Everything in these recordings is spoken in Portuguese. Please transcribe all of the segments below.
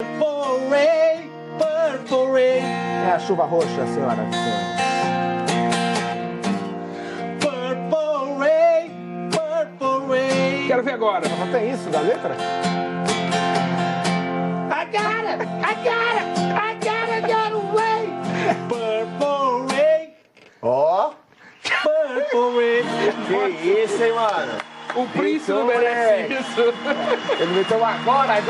Purple rain, purple rain. É a chuva roxa, senhora. Purple rain, purple rain. Quero ver agora. Não tem isso da letra? I gotta get away. Purple rain, Ó, purple rain. que isso, hein, mano? O príncipe não Então, merece moleque. isso. Ele meteu agora. Eu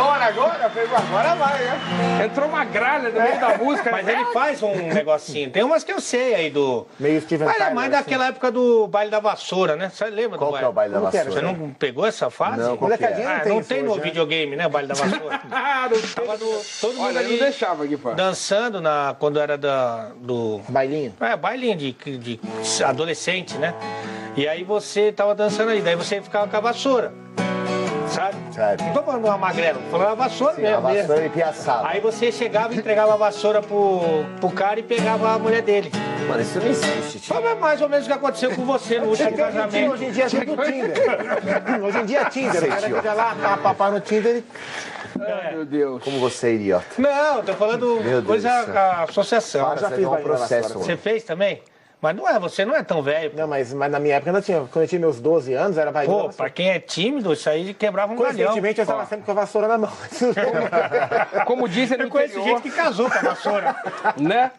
falei, agora vai, né? Entrou uma gralha no meio da música. Mas ele faz um negocinho. Tem umas que eu sei aí do... Meio Steven Mas é Tyler, mais assim. daquela época do baile da vassoura, né? Você lembra Qual do que é o baile da Como que era? Você vassoura? não pegou essa fase? Não, qual que é? Molecadinha não tem Não isso tem no hoje, né? videogame, né? O baile da vassoura. Ah, não Tava todo mundo Olha, eu não ali deixava aqui, pá. dançando quando era do... Bailinho. Bailinho de adolescente, né? E aí você tava dançando aí, daí você ficava com a vassoura, sabe? Sabe. Não tô falando uma magrela, tô falando a vassoura Sim, mesmo. a vassoura e piaçava. Aí você chegava e entregava a vassoura pro cara e pegava a mulher dele. Mano, isso não existe, tio. Foi mais ou menos o que aconteceu com você no último casamento. Hoje em dia é tudo Tinder. Hoje em dia é Tinder. O cara Sei, fica lá, pá, no Tinder e... Ai, meu Deus. Como você é idiota. Não, tô falando Meu Deus coisa do céu. a associação. Para, já você fiz vai dar um baile da processo, vassoura. Você mano. fez também? Mas você não é tão velho. Não, mas na minha época ainda tinha. Quando eu tinha meus 12 anos, era bailinho. Pô, pra quem é tímido, isso aí quebrava um galhão. Coincidentemente, eu estava sempre com a vassoura na mão. Como dizem no Eu conheço interior, gente que casou com a vassoura. né?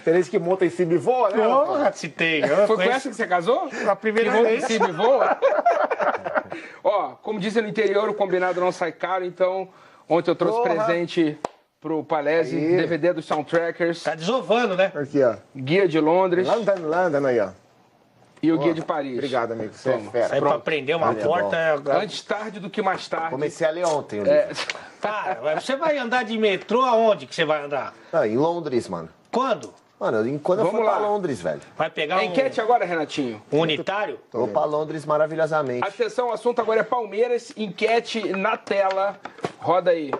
Tem gente que monta em cima e voa, né? Porra, citei. Eu Foi com conheço essa que você casou? a primeira Que voa em vez. cima e voa? Ó, como dizem no interior, o combinado não sai caro, então ontem eu trouxe Porra. presente pro Palese, Aí. DVD dos Soundtrackers, Tá desovando, né? Aqui, ó. Guia de Londres London aí, ó. e o Guia de Paris. Obrigado, amigo. Você é Toma. Isso fera. aí pra prender uma Olha, porta. Antes tarde do que mais tarde. Comecei a ler ontem o livro. É, Cara, mas você vai andar de metrô aonde que você vai andar? Não, em Londres, mano. Quando? Mano, quando eu Vamos for pra lá. Londres, velho. Vai pegar a enquete agora, Renatinho. um unitário? Vou pra Londres maravilhosamente. Atenção, o assunto agora é Palmeiras, enquete na tela. Roda aí.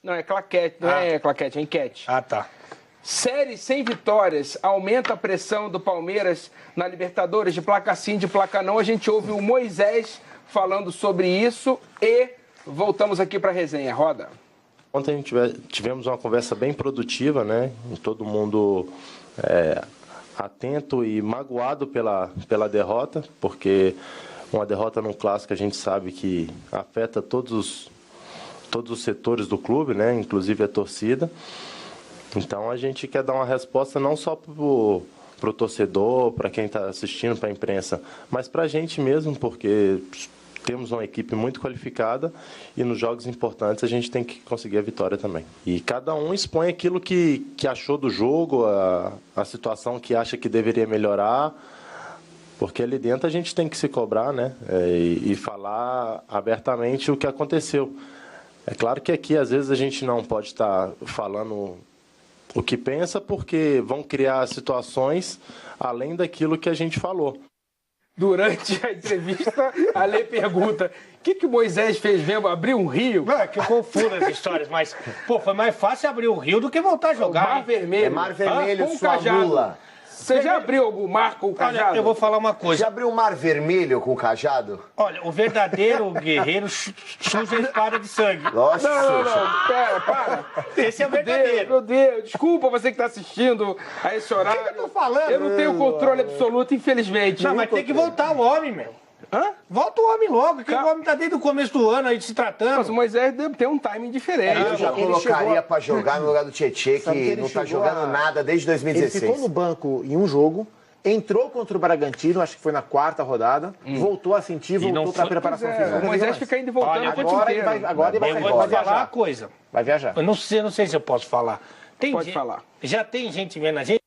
Não, é claquete, não é claquete, é enquete. Ah, tá. Série sem vitórias aumenta a pressão do Palmeiras na Libertadores, de placa sim, de placa não. A gente ouve o Moisés falando sobre isso e voltamos aqui para a resenha. Roda. Ontem tivemos uma conversa bem produtiva, né? Todo mundo atento e magoado pela derrota, porque uma derrota num clássico a gente sabe que afeta todos os setores do clube, né? Inclusive a torcida. Então a gente quer dar uma resposta não só pro torcedor, para quem está assistindo, para a imprensa, mas para a gente mesmo, porque temos uma equipe muito qualificada e nos jogos importantes a gente tem que conseguir a vitória também. E cada um expõe aquilo que achou do jogo, a situação que acha que deveria melhorar, porque ali dentro a gente tem que se cobrar, né? E falar abertamente o que aconteceu. É claro que aqui às vezes a gente não pode estar falando o que pensa, porque vão criar situações além daquilo que a gente falou. Durante a entrevista, a Lê pergunta: o que o Moisés fez mesmo? Abriu um rio? Não, é que eu confundo as histórias, mas, pô, foi mais fácil abrir o rio do que voltar a O jogar. Mar hein? Vermelho. É Mar Vermelho, com um sua cajado. mula. Você já abriu algum mar com o cajado? Olha, eu vou falar uma Já coisa. abriu o Mar Vermelho com o cajado? Olha, o verdadeiro guerreiro suja a espada de sangue. Nossa, Não, pera, para. Esse é o Meu Deus, verdadeiro. meu Deus, desculpa você que está assistindo a esse horário. eu tô falando? Eu não tenho controle absoluto, infelizmente. Não, mas tem que voltar o homem, meu. Hã? Volta o homem logo, que o homem tá desde o começo do ano aí se Mas o tratando. Moisés deve ter um timing diferente. eu já ele colocaria chegou pra jogar no lugar do Tietê, Sabe que que ele não tá chegou jogando nada desde Ele ficou 2016. no banco em um jogo, entrou contra o Bragantino, acho que foi na quarta rodada, voltou a sentir, não voltou pra foi- preparação É, física. o Nunca Moisés jogou fica indo e voltando Olha, o tempo agora ele inteiro. vai, agora ele vai, Eu vai vou te falar viajar. uma coisa. Vai viajar. Eu não sei se eu posso falar. Tem Pode gente- falar. Já tem gente vendo a gente.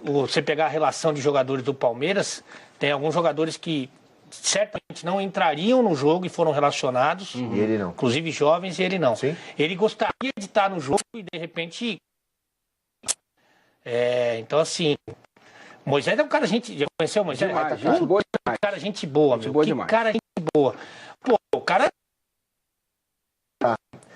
Você pegar a relação de jogadores do Palmeiras, tem alguns jogadores que certamente não entrariam no jogo e foram relacionados. E ele não. Inclusive jovens, e ele não. Sim. Ele gostaria de estar no jogo e de repente. Então, assim. Moisés é um cara, gente. Já conheceu o Moisés? Demais, gente boa demais. Cara, gente boa, meu. boa Que demais. cara, gente boa. Pô, o cara.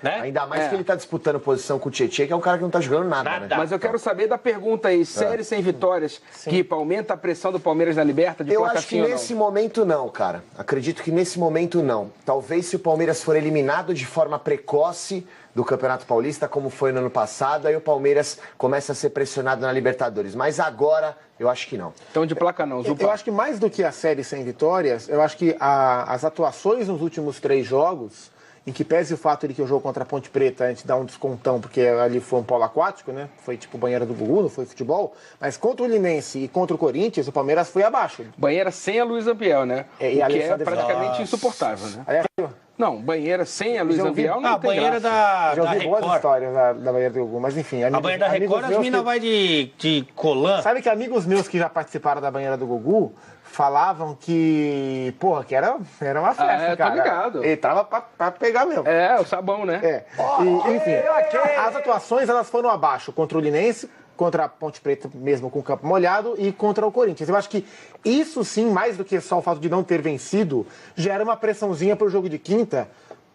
né? Ainda mais que ele tá disputando posição com o Tietchan, que é um cara que não tá jogando nada, né? Mas eu quero saber da pergunta aí, série sem vitórias, que aumenta a pressão do Palmeiras na Liberta, de Eu placar acho que sim ou não? nesse momento não, cara. Acredito que nesse momento não. Talvez se o Palmeiras for eliminado de forma precoce do Campeonato Paulista, como foi no ano passado, aí o Palmeiras começa a ser pressionado na Libertadores. Mas agora, eu acho que não. Então de placa não, Zupa. Eu acho que mais do que a série sem vitórias, eu acho que as atuações nos últimos 3 jogos, em que pese o fato de que o jogo contra a Ponte Preta a gente dá um descontão, porque ali foi um polo aquático, né? Foi tipo banheira do Gugu, não foi futebol. Mas contra o Linense e contra o Corinthians, o Palmeiras foi abaixo. Banheira sem a Luiz Ambiel, né? E O que é Alexandre praticamente insuportável, né? Aí, Não, banheira sem a Luiz Já ouvi- Ambiel não Ah, a tem banheira graça. já da ouvi boas Record. histórias da banheira do Gugu, mas enfim. A banheira da Record, as meninas vai de colã. Sabe que amigos meus que já participaram da banheira do Gugu falavam que, porra, que era uma festa, tô cara. ligado. Ele tava pra pegar mesmo. É, o sabão, né? É. E, enfim, as atuações elas foram abaixo contra o Linense, contra a Ponte Preta mesmo com o campo molhado e contra o Corinthians. Eu acho que isso sim, mais do que só o fato de não ter vencido, gera uma pressãozinha pro jogo de quinta,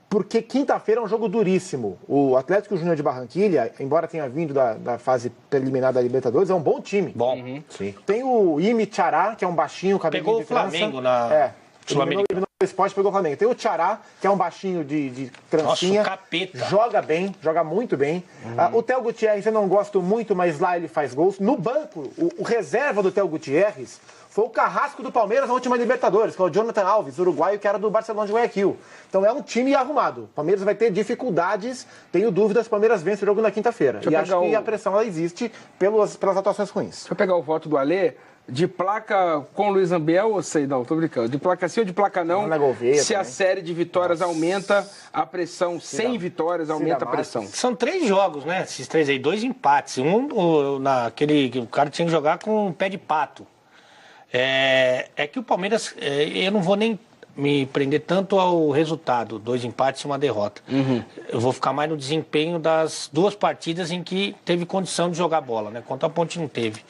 porque quinta-feira é um jogo duríssimo. O Atlético Júnior de Barranquilha, embora tenha vindo da fase preliminar da Libertadores, é um bom time. Bom. Sim. Tem o Imi Tchará, que é um baixinho, cabelinho Pegou de o Flamengo trança. na Sul-Americana. Eliminou o Sport, pegou o Flamengo. Tem o Tchará, que é um baixinho de trancinha. Nossa, o capeta. Joga bem, joga muito bem. O Theo Gutierrez eu não gosto muito, mas lá ele faz gols. No banco, o reserva do Theo Gutierrez foi o carrasco do Palmeiras na última Libertadores, que é o Jonathan Alves, uruguaio, que era do Barcelona de Guayaquil. Então é um time arrumado. O Palmeiras vai ter dificuldades, tenho dúvidas, o Palmeiras vence o jogo na quinta-feira. E acho que a pressão ela existe pelas atuações ruins. Deixa eu pegar o voto do Alê. De placa com Luiz Ambiel, ou sei, não, tô brincando. De placa sim ou de placa não, Na Gouveia se a também. série de vitórias aumenta a pressão, sem vitórias aumenta a pressão. São 3 jogos, né? Esses 3 aí, 2 empates. Naquele que o cara tinha que jogar com um pé de pato. É que o Palmeiras, eu não vou nem me prender tanto ao resultado, 2 empates e 1 derrota. Eu vou ficar mais no desempenho das 2 partidas em que teve condição de jogar bola, né? Contra a Ponte não teve.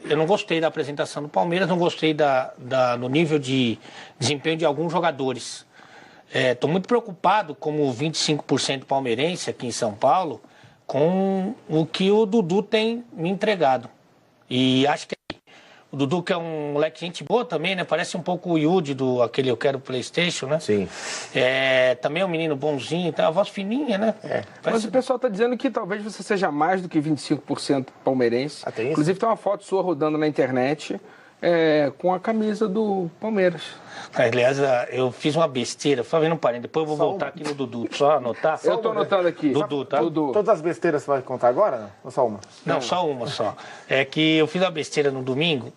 Eu não gostei da apresentação do Palmeiras, não gostei do nível de desempenho de alguns jogadores. Estou muito preocupado, como 25% palmeirense aqui em São Paulo, com o que o Dudu tem me entregado. E acho que o Dudu, que é um moleque gente boa também, né? Parece um pouco o Yudi do aquele Eu Quero PlayStation, né? Sim. Também é um menino bonzinho, tem a voz fininha, né? Mas o pessoal está dizendo que talvez você seja mais do que 25% palmeirense. Ah, tem isso? Inclusive tem uma foto sua rodando na internet com a camisa do Palmeiras. Aliás, eu fiz uma besteira, só vendo um parênteses, depois eu vou voltar aqui no Dudu, só anotar. Eu tô anotando aqui. Dudu, tá? Dudu. Todas as besteiras você vai contar agora, não? Ou só uma? Não, só uma só. É que eu fiz uma besteira no domingo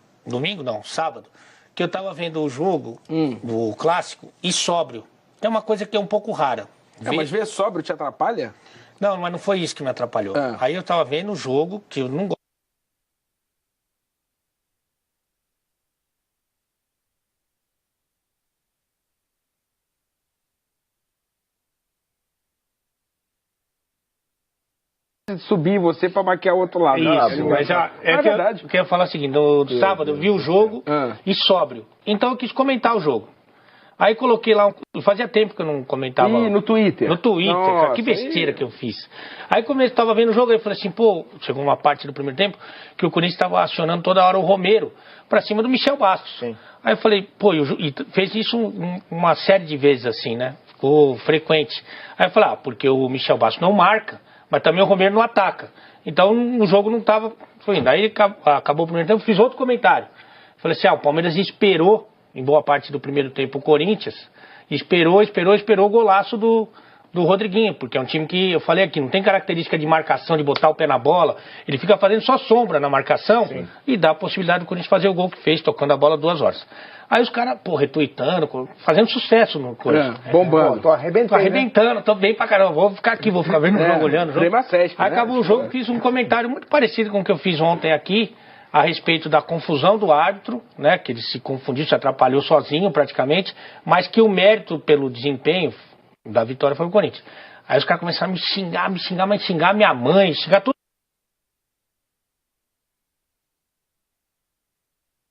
não, sábado, que eu tava vendo o jogo do Clássico e sóbrio. É uma coisa que é um pouco rara. Mas ver sóbrio te atrapalha? Não, mas não foi isso que me atrapalhou. Aí eu tava vendo o jogo, que eu não gosto. Subir você para maquiar o outro lado. Isso, mas é verdade. Eu queria falar o seguinte, no sábado eu vi o jogo e sóbrio. Então eu quis comentar o jogo. Aí coloquei lá, fazia tempo que eu não comentava. No Twitter? No Twitter, Nossa, cara, que besteira que eu fiz. Aí como eu estava vendo o jogo, eu falei assim, chegou uma parte do primeiro tempo que o Corinthians estava acionando toda hora o Romero pra cima do Michel Bastos. Sim. Aí eu falei, e fez isso uma série de vezes assim, né? Ficou frequente. Aí eu falei, porque o Michel Bastos não marca, mas também o Romero não ataca. Então o jogo não estava fluindo. Aí acabou o primeiro tempo, fiz outro comentário. Falei assim, o Palmeiras esperou, em boa parte do primeiro tempo, o Corinthians, esperou o golaço do Rodriguinho, porque é um time que, eu falei aqui, não tem característica de marcação, de botar o pé na bola, ele fica fazendo só sombra na marcação. Sim. E dá a possibilidade do Corinthians fazer o gol que fez, tocando a bola 2 horas. Aí os caras, retuitando, fazendo sucesso no Corinthians. Bombando. Tô arrebentando. Né? Tô bem pra caramba, vou ficar aqui, vou ficar vendo o jogo, olhando o jogo. Aí acabou o jogo, fiz um comentário muito parecido com o que eu fiz ontem aqui, a respeito da confusão do árbitro, né, que ele se confundiu, se atrapalhou sozinho praticamente, mas que o mérito pelo desempenho da vitória foi o Corinthians. Aí os caras começaram a me xingar minha mãe, xingar tudo.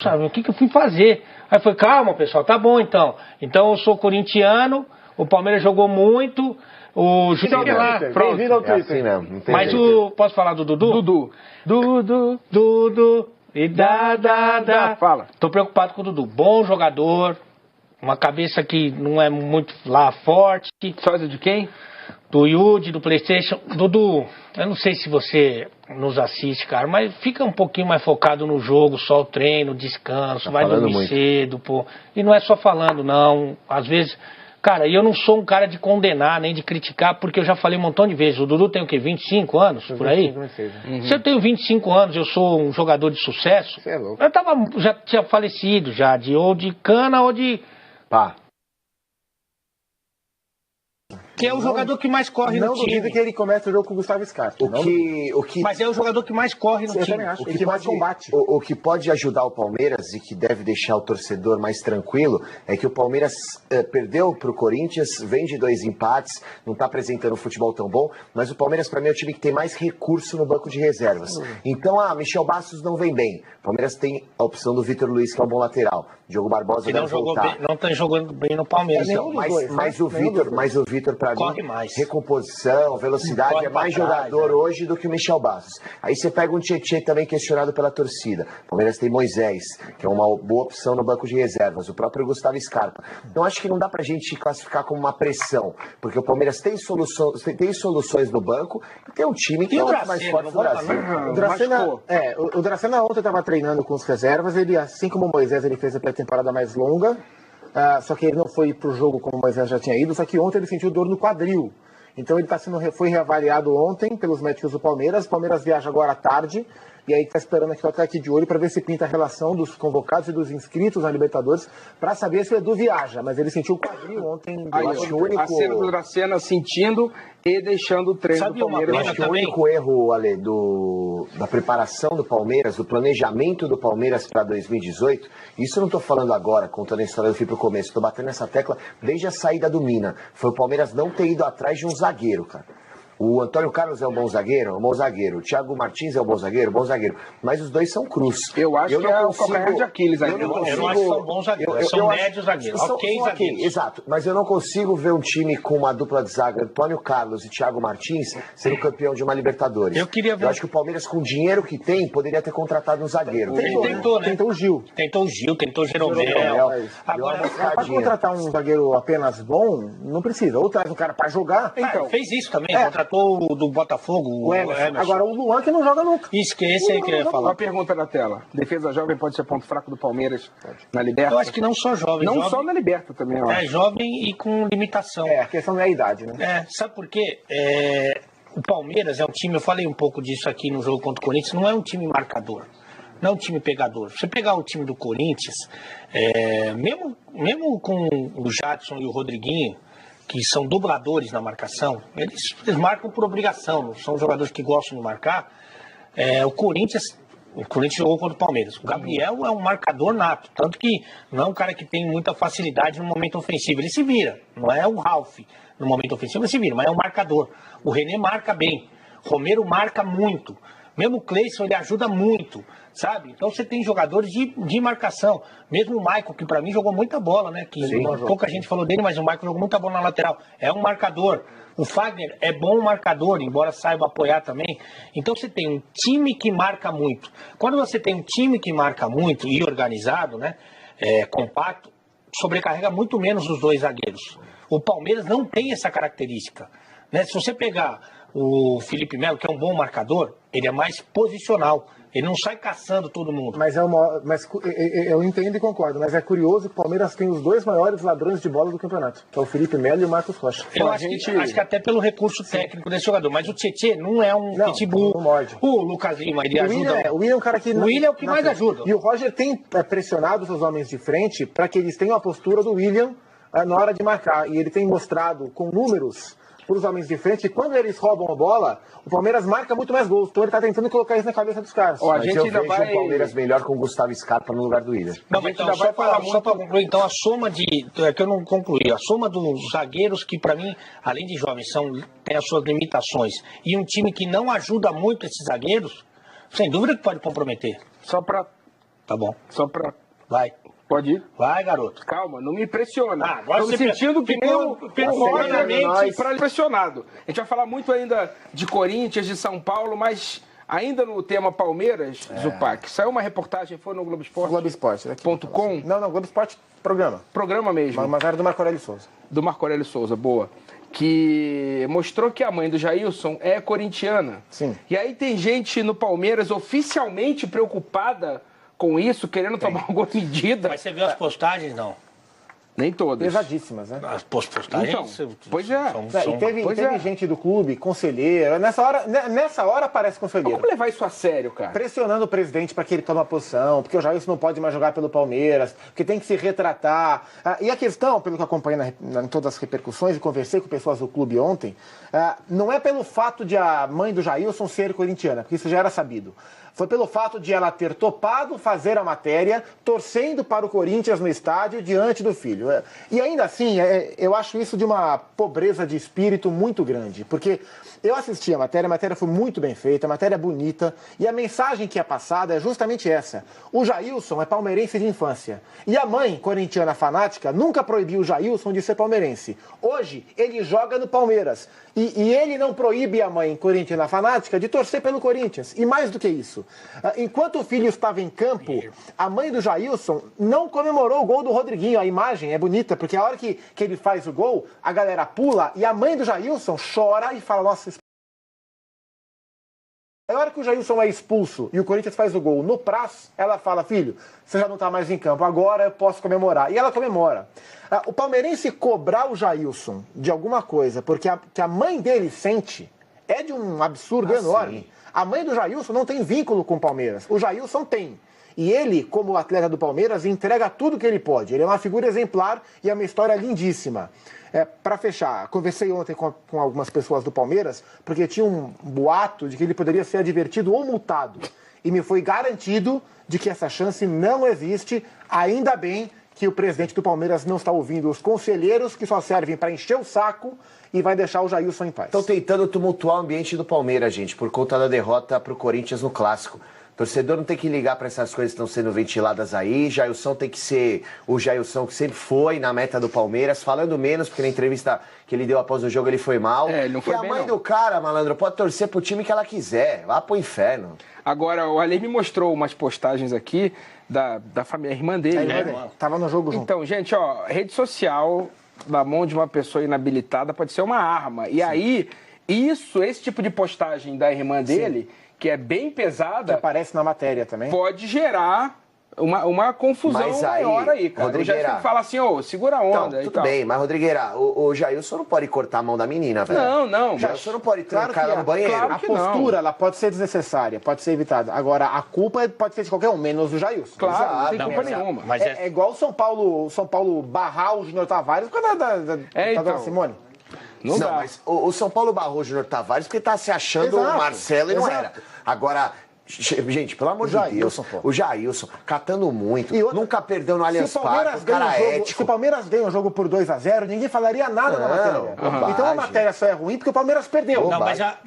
Sabe, o que eu fui fazer? Aí foi, calma pessoal, tá bom então. Então eu sou corintiano, O Palmeiras jogou muito. O Júnior lá, pronto. Bem-vindo ao É Twitter. assim mesmo. Não tem Mas jeito. posso falar do Dudu? Dudu. E dá. Fala. Tô preocupado com o Dudu. Bom jogador. Uma cabeça que não é muito lá forte. Sósia de quem? Do Yudi, do PlayStation. Dudu, eu não sei se você nos assiste, cara, mas fica um pouquinho mais focado no jogo, só o treino, descanso, vai falando dormir muito. cedo, pô. E não é só falando, não. Às vezes, cara, eu não sou um cara de condenar, nem de criticar, porque eu já falei um montão de vezes. O Dudu tem o quê? 25 anos, por aí? 26, né? Se eu tenho 25 anos, eu sou um jogador de sucesso, Você é louco. já tinha falecido já, ou de cana ou de... Pá. Que é o jogador que mais corre Não no time. duvido que ele comece o jogo com o Gustavo Scarpa. O que Mas é o jogador que mais corre no Eu time. também acho. O Ele que, que mais pode, combate. o que pode ajudar o Palmeiras e que deve deixar o torcedor mais tranquilo é que o Palmeiras perdeu para o Corinthians, vem de 2 empates, não está apresentando um futebol tão bom, mas o Palmeiras, para mim, é o time que tem mais recurso no banco de reservas. Então, Michel Bastos não vem bem. O Palmeiras tem a opção do Vitor Luiz, que é um bom lateral. Diogo Barbosa Que deve não jogou voltar. bem, não tá jogando bem no Palmeiras. Nenhum não. dos dois, Mas né? o Vitor, para mim, Corre mais. recomposição, velocidade, Corre é mais pra trás, jogador hoje do que o Michel Bastos. Aí você pega um Tietê também questionado pela torcida. O Palmeiras tem Moisés, que é uma boa opção no banco de reservas. O próprio Gustavo Scarpa. Então acho que não dá pra gente classificar como uma pressão, porque o Palmeiras tem soluções no banco e tem um time que E é o o mais Dracena, forte não do vai Brasil. falar? O Dracena, machucou. o Dracena ontem estava treinando com os reservas, ele, assim como o Moisés, ele fez a pré-temporada mais longa, só que ele não foi pro jogo como o Moisés já tinha ido, só que ontem ele sentiu dor no quadril. Então ele foi reavaliado ontem pelos médicos do Palmeiras. O Palmeiras viaja agora à tarde e aí está esperando aqui o ataque de olho para ver se pinta a relação dos convocados e dos inscritos na Libertadores para saber se o Edu viaja. Mas ele sentiu o quadril ontem. Aí, Eu acho que o único... a cena do Dracena sentindo e deixando o treino Sabe do uma Palmeiras. coisa Acho que o também? único erro, Ale, da preparação do Palmeiras, do planejamento do Palmeiras para 2018, isso eu não estou falando agora, contando a história do fim para o começo, estou batendo nessa tecla desde a saída do Mina. Foi o Palmeiras não ter ido atrás de um zagueiro, cara. O Antônio Carlos é um bom zagueiro? Um bom zagueiro. O Thiago Martins é um bom zagueiro? Um bom zagueiro. Mas os dois são cruz. Eu acho que é o calcanhar de Aquiles ainda. Eu não acho que são bons zagueiros, são médios zagueiros, ok zagueiros. Exato, mas eu não consigo ver um time com uma dupla de zaga, Antônio Carlos e Thiago Martins, sendo campeão de uma Libertadores. Eu queria ver- Eu acho que o Palmeiras, com o dinheiro que tem, poderia ter contratado um zagueiro. Ele tentou, né? Tentou o Gil. Tentou o Gil, tentou o Jeromel. Jeromel. Agora, Para contratar um zagueiro apenas bom, não precisa. Ou traz um cara para jogar. fez isso também, contratou o do Botafogo, O Emerson. Agora o Luan que não joga nunca. Esquece aí que eu ia Uma falar. pergunta na tela. Defesa jovem pode ser ponto fraco do Palmeiras na Liberta? Eu acho que não só jovem. Não jovem, só na Liberta também, eu É acho. jovem e com limitação. A questão não é a idade, né? Sabe por quê? O Palmeiras é um time, eu falei um pouco disso aqui no jogo contra o Corinthians, não é um time marcador, não é um time pegador. Você pegar o time do Corinthians, mesmo com o Jadson e o Rodriguinho, que são dubladores na marcação, eles marcam por obrigação, não são jogadores que gostam de marcar. O Corinthians jogou contra o Palmeiras. O Gabriel é um marcador nato, tanto que não é um cara que tem muita facilidade no momento ofensivo. Ele se vira, não é o Ralf no momento ofensivo, ele se vira, mas é um marcador. O René marca bem, Romero marca muito, mesmo o Cleison ele ajuda muito, sabe? Então você tem jogadores de marcação. Mesmo o Maicon, que pra mim jogou muita bola, né? Que pouca gente falou dele, mas o Maicon jogou muita bola na lateral. É um marcador. O Fagner é bom marcador, embora saiba apoiar também. Então você tem um time que marca muito. Quando você tem um time que marca muito e organizado, né? Compacto, sobrecarrega muito menos os dois zagueiros. O Palmeiras não tem essa característica, né? Se você pegar o Felipe Melo, que é um bom marcador, ele é mais posicional. Ele não sai caçando todo mundo. Mas eu entendo e concordo, mas é curioso que o Palmeiras tem os dois maiores ladrões de bola do campeonato, que é o Felipe Melo e o Marcos Rocha. Eu acho que até pelo recurso técnico desse jogador. Mas o Tietê não é um pitbull. Não morde. O Lucas Lima, ele ajuda. O William é um cara que... O William é o que mais ajuda. E o Roger tem pressionado os seus homens de frente para que eles tenham a postura do William na hora de marcar. E ele tem mostrado com números para os homens de frente que quando eles roubam a bola, o Palmeiras marca muito mais gols. Então ele está tentando colocar isso na cabeça dos caras. Ó, a Mas gente eu ainda vejo vai... o Palmeiras melhor com o Gustavo Scarpa no lugar do Willian. Não, A mas gente então, ainda vai falar só para concluir, então, a soma é que eu não concluí, a soma dos zagueiros que, para mim, além de jovens, tem as suas limitações, e um time que não ajuda muito esses zagueiros, sem dúvida que pode comprometer. Só pra... Tá bom, Só pra... vai. Pode ir. Vai, garoto. Calma, não me impressiona. Agora Tô me você sentindo que nem o Roger para impressionado. A gente vai falar muito ainda de Corinthians, de São Paulo, mas ainda no tema Palmeiras, Zupac, saiu uma reportagem, foi no Globo Esporte? Globo Esporte, né? .com? Não, Globo Esporte, programa. Programa mesmo. Mas era do Marco Aurélio Souza. Do Marco Aurélio Souza, boa. Que mostrou que a mãe do Jailson é corintiana. Sim. E aí tem gente no Palmeiras oficialmente preocupada com isso, querendo tomar alguma medida. Mas você viu as postagens, não? Nem todas. Pesadíssimas, né? As postagens? Então, pois é. E teve gente do clube, conselheiro. Nessa hora parece conselheiro. Como levar isso a sério, cara? Pressionando o presidente para que ele tome a posição, porque o Jailson não pode mais jogar pelo Palmeiras, porque tem que se retratar. E a questão, pelo que eu acompanhei em todas as repercussões e conversei com pessoas do clube ontem, não é pelo fato de a mãe do Jailson ser corintiana, porque isso já era sabido. Foi pelo fato de ela ter topado fazer a matéria, torcendo para o Corinthians no estádio diante do filho. E ainda assim, eu acho isso de uma pobreza de espírito muito grande, porque eu assisti a matéria foi muito bem feita, a matéria é bonita, e a mensagem que é passada é justamente essa. O Jailson é palmeirense de infância, e a mãe, corintiana fanática, nunca proibiu o Jailson de ser palmeirense. Hoje, ele joga no Palmeiras, e ele não proíbe a mãe, corintiana fanática, de torcer pelo Corinthians. E mais do que isso, enquanto o filho estava em campo, a mãe do Jailson não comemorou o gol do Rodriguinho. A imagem é bonita, porque a hora que ele faz o gol, a galera pula e a mãe do Jailson chora e fala, nossa... A hora que o Jailson é expulso e o Corinthians faz o gol no Praz, ela fala, filho, você já não está mais em campo, agora eu posso comemorar. E ela comemora. O palmeirense cobrar o Jailson de alguma coisa, porque a mãe dele sente, é de um absurdo enorme. Sim. A mãe do Jailson não tem vínculo com o Palmeiras. O Jailson tem. E ele, como atleta do Palmeiras, entrega tudo que ele pode. Ele é uma figura exemplar e é uma história lindíssima. Para fechar, conversei ontem com algumas pessoas do Palmeiras, porque tinha um boato de que ele poderia ser advertido ou multado. E me foi garantido de que essa chance não existe. Ainda bem que o presidente do Palmeiras não está ouvindo os conselheiros que só servem para encher o saco e vai deixar o Jailson em paz. Estão tentando tumultuar o ambiente do Palmeiras, gente, por conta da derrota para o Corinthians no Clássico. O torcedor não tem que ligar para essas coisas que estão sendo ventiladas aí. Jailson tem que ser o Jailson que sempre foi na meta do Palmeiras, falando menos, porque na entrevista que ele deu após o jogo ele foi mal. Ele não foi bem, e a mãe não. do cara, malandro, pode torcer pro time que ela quiser. Vá pro inferno. Agora, o Ale me mostrou umas postagens aqui da família, a irmã dele, né? Tava no jogo junto. Então, gente, ó, rede social na mão de uma pessoa inabilitada pode ser uma arma. E aí, esse tipo de postagem da irmã dele, que é bem pesada, que aparece na matéria também, pode gerar uma confusão maior aí, cara. O Jailson fala assim, segura a onda. Então, tudo bem, mas Rodrigueira, o Jailson não pode cortar a mão da menina, velho. Não. O Jailson não pode trancar ela no banheiro. Claro a postura, ela pode ser desnecessária, pode ser evitada. Agora, a culpa pode ser de qualquer um, menos do Jailson. Claro, não tem culpa nenhuma. Mas é igual o São Paulo barrar o Júnior Tavares por causa da Dona Simone. Não, mas o São Paulo barrou o Júnior Tavares porque tá se achando o Marcelo e não era. Agora... Gente, pelo amor de Deus, o Jailson catando muito, nunca perdeu no Allianz Parque, o cara ético. Se o Palmeiras ganha o jogo por 2-0, ninguém falaria nada na matéria. Então a matéria só é ruim porque o Palmeiras perdeu. Não, mas a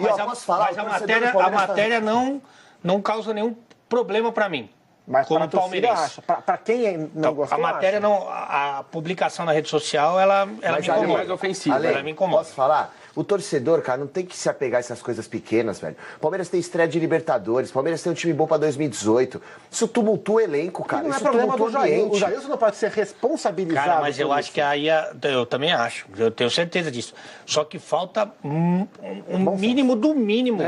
matéria não causa nenhum problema para mim. Mas como palmeirense. Para quem não gostou, a matéria a publicação na rede social, ela me incomoda. É mais ofensiva. Ela me incomoda. Posso falar? O torcedor, cara, não tem que se apegar a essas coisas pequenas, velho. O Palmeiras tem estreia de Libertadores, o Palmeiras tem um time bom pra 2018. Isso tumultua o elenco, cara. Não isso é problema do ambiente. O Jailson não pode ser responsabilizado. Cara, mas eu acho que aí, eu também acho, eu tenho certeza disso. Só que falta um mínimo do mínimo.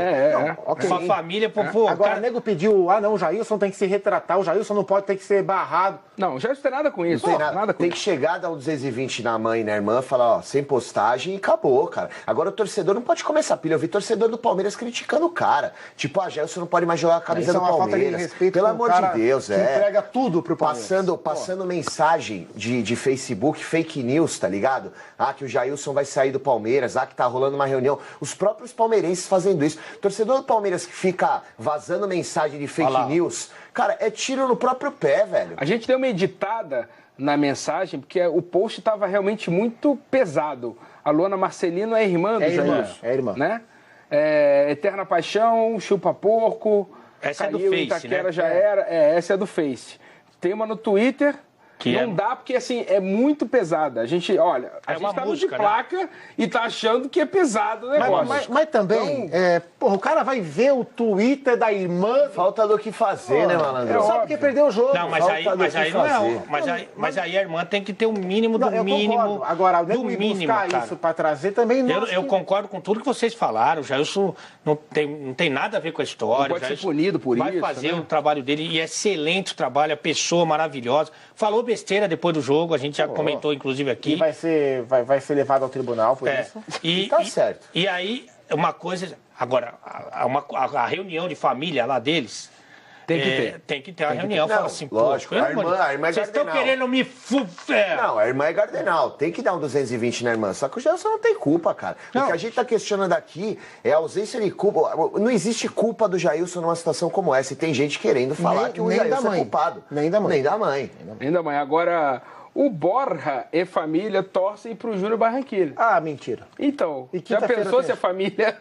Uma família, pô. Agora, o nego pediu, o Jailson tem que se retratar, o Jailson não pode ter que ser barrado. Não, o Jailson tem nada com isso. Não tem nada. Tem que chegar, dar um 220 na mãe e na irmã, falar, sem postagem e acabou, cara. Agora o torcedor não pode comer essa pilha. Eu vi torcedor do Palmeiras criticando o cara. Tipo, Jailson não pode mais jogar a camisa do Palmeiras. Pelo amor de Deus, entrega tudo pro Palmeiras. Passando mensagem de Facebook, fake news, tá ligado? Que o Jailson vai sair do Palmeiras, que tá rolando uma reunião. Os próprios palmeirenses fazendo isso. Torcedor do Palmeiras que fica vazando mensagem de fake news, cara, é tiro no próprio pé, velho. A gente deu uma editada na mensagem, porque o post tava realmente muito pesado. A Luana Marcelino é irmã do Jailson. É irmã. Né? Eterna Paixão, Chupa Porco. Essa Caiu, é do Face, Itaquera né? já era. Essa é do Face. Tem uma no Twitter, Não dá, porque assim, é muito pesada. A gente, olha, a gente tá no de placa e tá achando que é pesado o negócio. Mas também, porra, o cara vai ver o Twitter da irmã. Falta do que fazer, né, malandro? Só porque perdeu o jogo. Não, mas aí não é. Mas aí a irmã tem que ter o mínimo do mínimo. Concordo. Agora, do mínimo, buscar cara. isso pra trazer também não. Eu concordo com tudo que vocês falaram. O Jailson não tem nada a ver com a história. Não pode ser punido por vai isso. Vai fazer né? o trabalho dele e excelente o trabalho, a pessoa maravilhosa. Falou besteira depois do jogo, a gente já comentou, inclusive, aqui. E vai ser levado ao tribunal por isso. E tá certo. E aí, uma coisa. Agora, a reunião de família lá deles. Tem que ter a reunião. Fala assim, lógico, a irmã é vocês estão Gardenal. querendo me Não, a irmã é Gardenal. Tem que dar um 220 na irmã. Só que o Jailson não tem culpa, cara. O que a gente tá questionando aqui é a ausência de culpa. Não existe culpa do Jailson numa situação como essa. E tem gente querendo falar que o Jailson é culpado. Nem da mãe. Nem da mãe. Agora, o Borja e família torcem pro Júnior Barranquilla. Ah, mentira. Então, E já quinta-feira pensou tem- se a família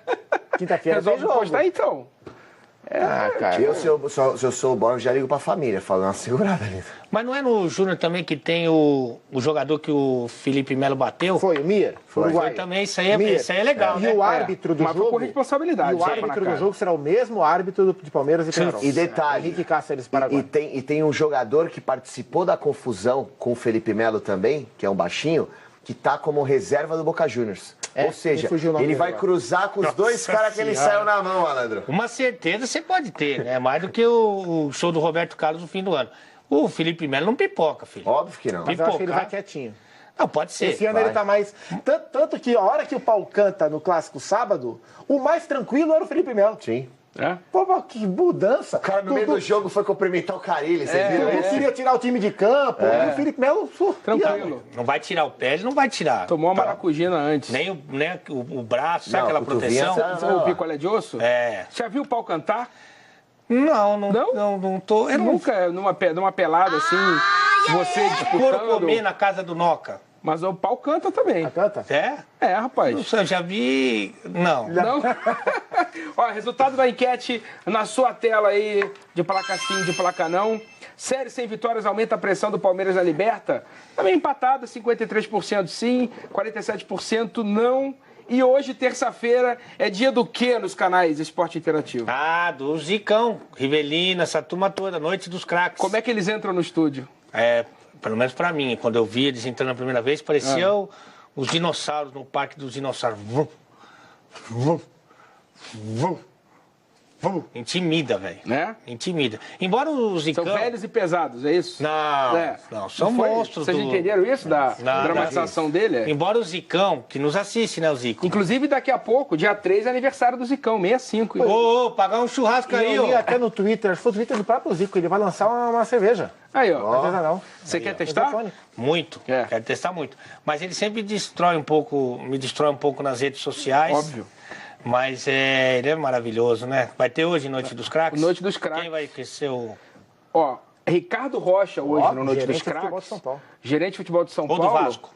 Quinta-feira tem resolve jogo. postar? Então. Cara. Se eu sou o Borja, já ligo pra família. Falo, uma segurada ali. Mas não é no Júnior também que tem o jogador que o Felipe Melo bateu? Foi o Mir? Foi Uruguai. também, isso aí é Mir. legal, E né? o árbitro do Mas jogo... foi com responsabilidade. E o só pra árbitro na do cara. jogo será o mesmo árbitro de Palmeiras e Penharol. E detalhe, Henrique Cáceres Paraguai. e tem um jogador que participou da confusão com o Felipe Melo também, que é um baixinho, que tá como reserva do Boca Juniors. Ou seja, me fugiu o nome ele dele vai agora. cruzar com os dois caras que ele saiu na mão, malandro. Uma certeza você pode ter, né? Mais do que o show do Roberto Carlos no fim do ano. O Felipe Melo não pipoca, filho. Óbvio que não. Mas eu acho que ele pipocar. vai quietinho. Não, pode ser. Esse ano vai. ele tá mais... Tanto que a hora que o pau canta no Clássico Sábado, o mais tranquilo era o Felipe Melo. Sim. É? Pô, que mudança. O cara no meio do jogo foi cumprimentar o Carilli, vocês viram Não isso? queria tirar o time de campo. E o Felipe Melo... Tranquilo. Não vai tirar o pé, ele não vai tirar. Tomou uma maracujina antes. Nem o braço, Não, sabe aquela a cotovinha, proteção? sabe? O picolé de osso? É. Já viu o pau cantar? Não tô. Eu Nunca, numa pelada assim, você Couro disputando. comer na casa do Noca. Mas o pau canta também. Canta? É? É, rapaz. Eu já vi. Não. Não? Ó, resultado da enquete na sua tela aí, de placa sim, de placa não. Série sem vitórias aumenta a pressão do Palmeiras na Liberta. Também empatada, 53% sim, 47% não. E hoje, terça-feira, é dia do quê nos canais Esporte Interativo? Ah, do Zicão, Rivelino, essa turma toda, Noite dos Craques. Como é que eles entram no estúdio? Pelo menos pra mim, quando eu vi eles entrando a primeira vez, parecia os dinossauros no Parque dos Dinossauros. Vum, vum, vum, vum. Intimida, velho. Né? Intimida. Embora o Zicão... São velhos e pesados, é isso? Não, são foi? monstros. Vocês entenderam isso da dramatização dele? Embora o Zicão, que nos assiste, né, o Zico? Inclusive, daqui a pouco, dia 3, é aniversário do Zicão, 65. Ô, pagar um churrasco aí, Eu li ó. até no Twitter, acho que foi o Twitter do próprio Zico, ele vai lançar uma cerveja. Aí, ó. Artesanal. Você quer testar? Muito, É. quero testar muito. Mas ele sempre me destrói um pouco nas redes sociais. Óbvio. Mas ele é maravilhoso, né? Vai ter hoje Noite dos Craques? Noite dos Craques. Quem vai ser o... Ó, Ricardo Rocha hoje no Noite dos gerente de futebol Craques. de São Paulo. Gerente de futebol de São Ou Paulo. do Vasco.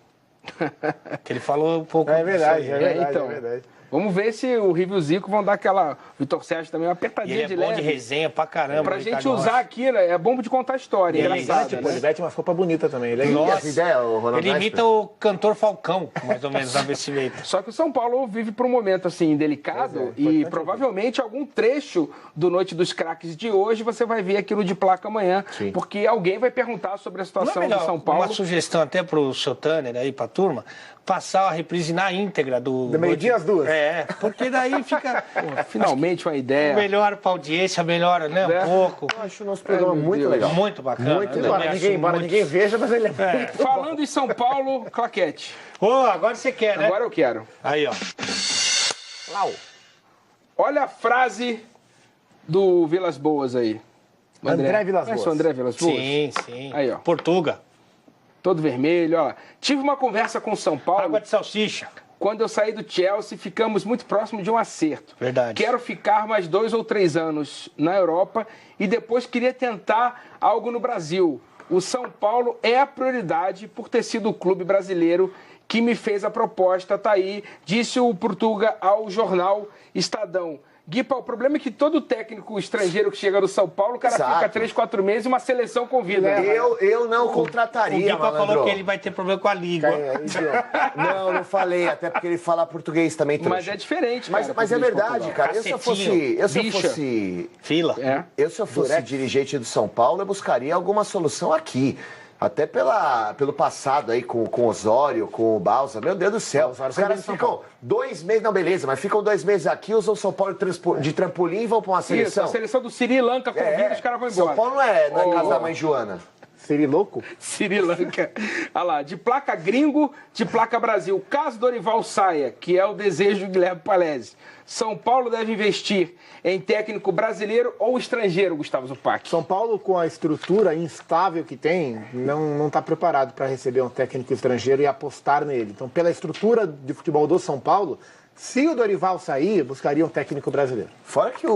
Que ele falou um pouco... É verdade, disso é aí. verdade, então. é verdade. Vamos ver se o Rivo e o Zico vão dar aquela... Vitor Sérgio também, uma E apertadinha ele é de bom leve. de resenha pra caramba. Pra o gente Ricardo usar Rocha. aqui, né? É bom de contar história. E ele Engraçado, exato, Pô, ele veste umas roupas bonitas também. Ele é E essa ideia, o Ronaldo Ele imita o cantor Falcão, mais ou menos, na vestimenta. Só que o São Paulo vive por um momento assim delicado e provavelmente algum trecho do Noite dos Craques de hoje você vai ver aquilo de placa amanhã, porque alguém vai perguntar sobre a Não é situação melhor do São Paulo. uma sugestão até pro seu Tanner aí, pra turma, passar a reprise na íntegra do... Do meio-dia às 2. Porque daí fica Finalmente uma ideia. melhor pra audiência, melhora, né, Né? um pouco. Eu acho o nosso programa meu muito Deus. legal. Muito bacana. Muito Eu legal. também acho Embora muito- ninguém veja, mas ele é muito bom. Falando em São Paulo, claquete. Ô, agora você quer, né? Agora eu quero. Aí, ó. Olha a frase do Vilas Boas aí. O André Vilas Conhece Boas. o André Vilas Boas? Sim, sim. Aí, ó. Portuga. Todo vermelho, ó. Tive uma conversa com o São Paulo. Água de salsicha. Quando eu saí do Chelsea, ficamos muito próximo de um acerto. Verdade. Quero ficar mais 2 ou 3 anos na Europa e depois queria tentar algo no Brasil. O São Paulo é a prioridade por ter sido o clube brasileiro que me fez a proposta, tá aí, disse o Portuga ao jornal Estadão. Guipa, o problema é que todo técnico estrangeiro que chega do São Paulo, o cara Exato. fica 3, 4 meses e uma seleção convida. Eu não O contrataria, Guipa malandro. falou que ele vai ter problema com a língua. Não falei, até porque ele fala português também, trouxa. Mas é diferente, Mas, cara, mas é português de verdade, Portugal. cara. Se eu Bicha. fosse Fila. É. se eu fosse dirigente do São Paulo, eu buscaria alguma solução aqui. Até pelo passado aí com o Osório, com o Balsa. Meu Deus do céu. Os caras ficam 2 meses, não, beleza, mas ficam 2 meses aqui, usam o São Paulo de trampolim e vão pra uma Isso, seleção. a seleção do Sri Lanka convida, os caras vão embora. São Paulo não é casa da mãe Joana. Seria louco? Sri Lanka. Olha lá, de placa gringo, de placa Brasil. Caso Dorival saia, que é o desejo do Guilherme Palese, São Paulo deve investir em técnico brasileiro ou estrangeiro, Gustavo Zupac? São Paulo, com a estrutura instável que tem, não está preparado para receber um técnico estrangeiro e apostar nele. Então, pela estrutura de futebol do São Paulo, se o Dorival sair, buscaria um técnico brasileiro. Fora que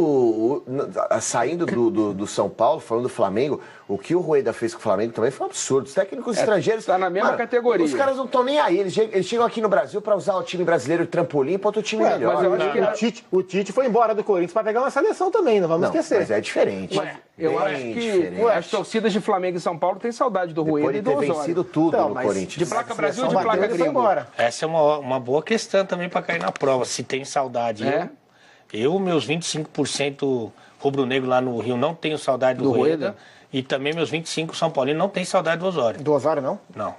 saindo do São Paulo, falando do Flamengo, o que o Rueda fez com o Flamengo também foi um absurdo. Os técnicos estrangeiros... tá na mesma categoria. Os caras não estão nem aí. Eles chegam aqui no Brasil para usar o time brasileiro de trampolim para outro time melhor. mas eu acho que O Tite foi embora do Corinthians para pegar uma seleção também, não vamos esquecer. Mas é diferente. Eu Bem acho que diferente. as torcidas de Flamengo e São Paulo têm saudade do Depois Rueda de e do ter Osório. vencido tudo Então, no mas Corinthians. de placa Brasil ou de Seleção placa bateu e foi gringo? embora. Essa é uma boa questão também para cair na prova, se tem saudade. É? Eu, meus 25% rubro-negro lá no Rio, não tenho saudade do Rueda. E também meus 25% São Paulino não tem saudade do Osório. Do Osório, não? Não.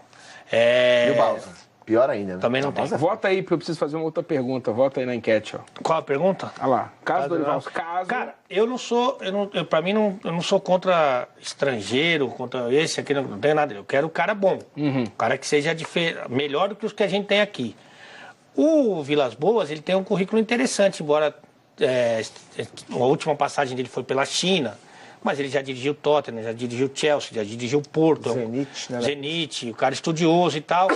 E o Balsa? Pior ainda, né? Também não tem. Vota aí, porque eu preciso fazer uma outra pergunta. Vota aí na enquete, ó. Qual a pergunta? Olha lá. Caso Dorival, caso... Cara, eu não sou, pra mim, eu não sou contra estrangeiro, contra esse aqui, não tem nada. Eu quero um cara bom. Um cara que seja melhor do que os que a gente tem aqui. O Vilas Boas, ele tem um currículo interessante, embora a última passagem dele foi pela China, mas ele já dirigiu o Tottenham, já dirigiu o Chelsea, já dirigiu o Porto. Zenit, né? Zenit, o cara estudioso e tal.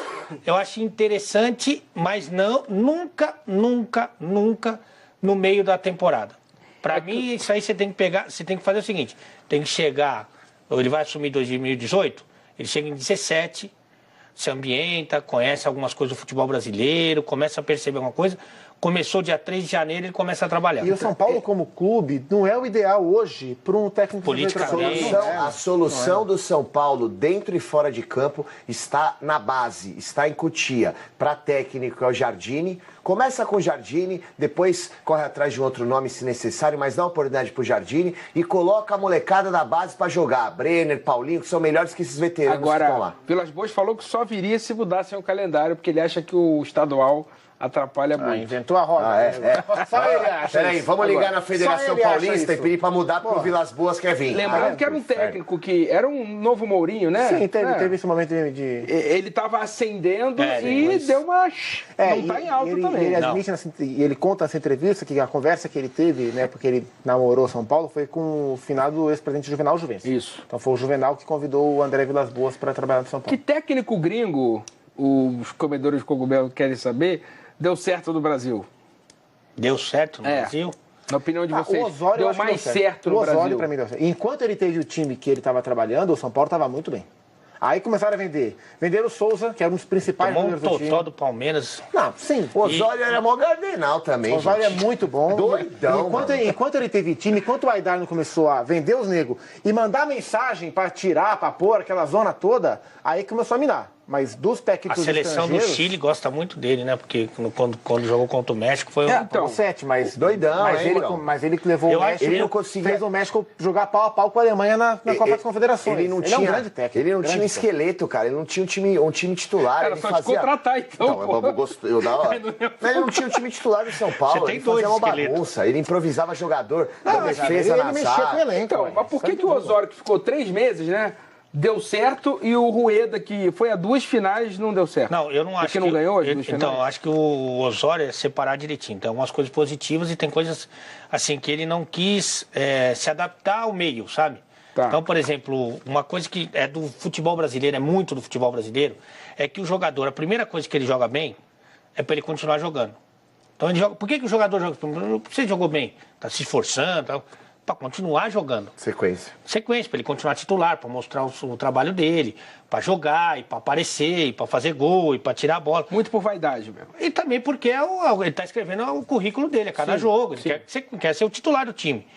Eu acho interessante, mas nunca no meio da temporada. Para mim, isso aí você tem que pegar, você tem que fazer o seguinte, tem que chegar, ele vai assumir 2018, ele chega em 17, se ambienta, conhece algumas coisas do futebol brasileiro, começa a perceber alguma coisa. Começou dia 3 de janeiro, ele começa a trabalhar. E o São Paulo, como clube, não é o ideal hoje para um técnico Politicamente. A solução do São Paulo, dentro e fora de campo, está na base, está em Cotia. Para técnico é o Jardine. Começa com o Jardine, depois corre atrás de um outro nome se necessário, mas dá uma oportunidade pro Jardine e coloca a molecada da base para jogar. Brenner, Paulinho, que são melhores que esses veteranos que estão lá. Agora, Vilas Boas falou que só viria se mudassem o calendário, porque ele acha que o estadual atrapalha muito. Inventou a roda. Só ele acha. Peraí, vamos ligar na Federação só ele acha Paulista e isso. pedir para mudar pro Vilas Boas quer vir. Lembrando que era um técnico que era um novo Mourinho, né? Sim, teve esse momento de... Ele estava ascendendo e mas- deu uma... não tá em alta ele, também. Ele admite, e ele conta nessa entrevista que a conversa que ele teve, né, porque ele namorou São Paulo, foi com o finado ex-presidente Juvenal Juvencio. Isso. Então foi o Juvenal que convidou o André Vilas Boas para trabalhar no São Paulo. Que técnico gringo, os comedores de cogumelo querem saber, deu certo no Brasil? Deu certo no É. Brasil? Na opinião de vocês, O Osório, eu deu acho que mais deu certo O no Osório, Brasil? para mim, deu certo. Enquanto ele teve o time que ele estava trabalhando, o São Paulo estava muito bem. Aí começaram a vender. Venderam o Souza, que era um dos principais Tomou um jogadores do time. totó do Palmeiras. Não, sim. O Osório era mó gardenal também, O Osório é gente. muito bom. Doidão, Enquanto ele teve time, enquanto o Aidar não começou a vender os negros e mandar mensagem para tirar, para pôr aquela zona toda, aí começou a minar. Mas dos A técnicos seleção do estrangeiros... Chile gosta muito dele, né? Porque quando jogou contra o México foi Então, 7, mas doidão, mas hein, ele, Murão? mas ele que levou Eu o acho México, que ele não conseguia- fez o México jogar pau a pau com a Alemanha na Copa das Confederações. Ele não é um tinha, grande técnico. ele não tinha um grande técnico. esqueleto, cara. Ele não tinha um time titular. Era ele só te fazia... contratar, então, Não, pô. eu da hora. Mas ele não tinha um time titular do São Paulo. Você tem ele fazia dois uma esqueletos. bagunça. Ele improvisava jogador da Não, mas defesa ele na mexia com o zaga. elenco. Então, ué. mas por que o Osório, que ficou 3 meses, né? Deu certo e o Rueda, que foi a 2 finais, não deu certo? Não, eu não acho que não ganhou as 2 Então, finais? eu acho que o Osório é separar direitinho. Tem algumas coisas positivas e tem coisas assim que ele não quis se adaptar ao meio, sabe? Tá. Então, por exemplo, uma coisa que é do futebol brasileiro, é muito do futebol brasileiro, é que o jogador, a primeira coisa que ele joga bem é para ele continuar jogando. Então ele joga. Por que o jogador joga? Porque você jogou bem, tá se esforçando, tal. para continuar jogando. Sequência, Para ele continuar titular, para mostrar o trabalho dele, para jogar, e para aparecer, e para fazer gol, e para tirar a bola. Muito por vaidade mesmo. E também porque ele está escrevendo o currículo dele a cada jogo. Ele quer ser o titular do time.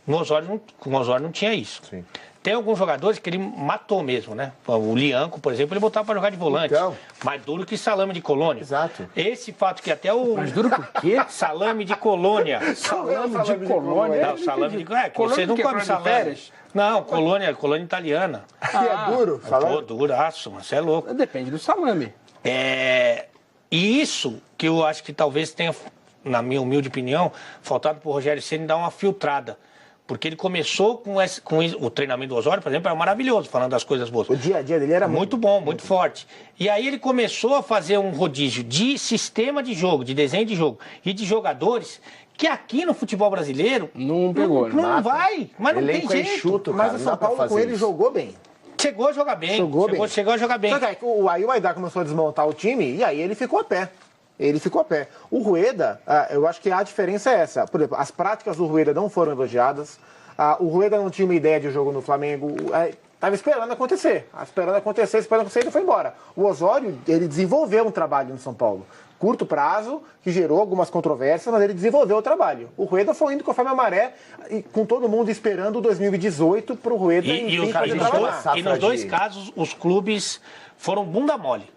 Com o Osório não tinha isso. Sim. Tem alguns jogadores que ele matou mesmo, né? O Lianco, por exemplo, ele botava para jogar de volante. Então. Mais duro que salame de colônia. Exato. Esse fato que até o... Mais duro que o quê? Salame de colônia. Salame de colônia. Não, salame de... Colônia você não do quê? come Colônia de salame. férias? Não, colônia italiana. Que é duro, Pô, duraço, mas você é louco. Depende do salame. E isso que eu acho que talvez tenha, na minha humilde opinião, faltado para o Rogério Ceni dar uma filtrada. Porque ele começou com o treinamento do Osório, por exemplo, era maravilhoso, falando das coisas boas. O dia a dia dele era muito bom, muito forte. E aí ele começou a fazer um rodízio de sistema de jogo, de desenho de jogo e de jogadores que aqui no futebol brasileiro Não pegou, né? não vai, mas não tem elenco é jeito. enxuto, Mas cara, o não São dá pra Paulo com fazer ele isso. jogou bem. Chegou a jogar bem. Chegou a jogar bem. Só que aí o Aidar começou a desmontar o time e aí ele ficou a pé. O Rueda, eu acho que a diferença é essa. Por exemplo, as práticas do Rueda não foram elogiadas. O Rueda não tinha uma ideia de jogo no Flamengo. Estava esperando acontecer, e ele foi embora. O Osório, ele desenvolveu um trabalho no São Paulo. Curto prazo, que gerou algumas controvérsias, mas ele desenvolveu o trabalho. O Rueda foi indo conforme a maré, e com todo mundo esperando 2018 para o Rueda fazer trabalhar. E nos dois casos, os clubes foram bunda mole.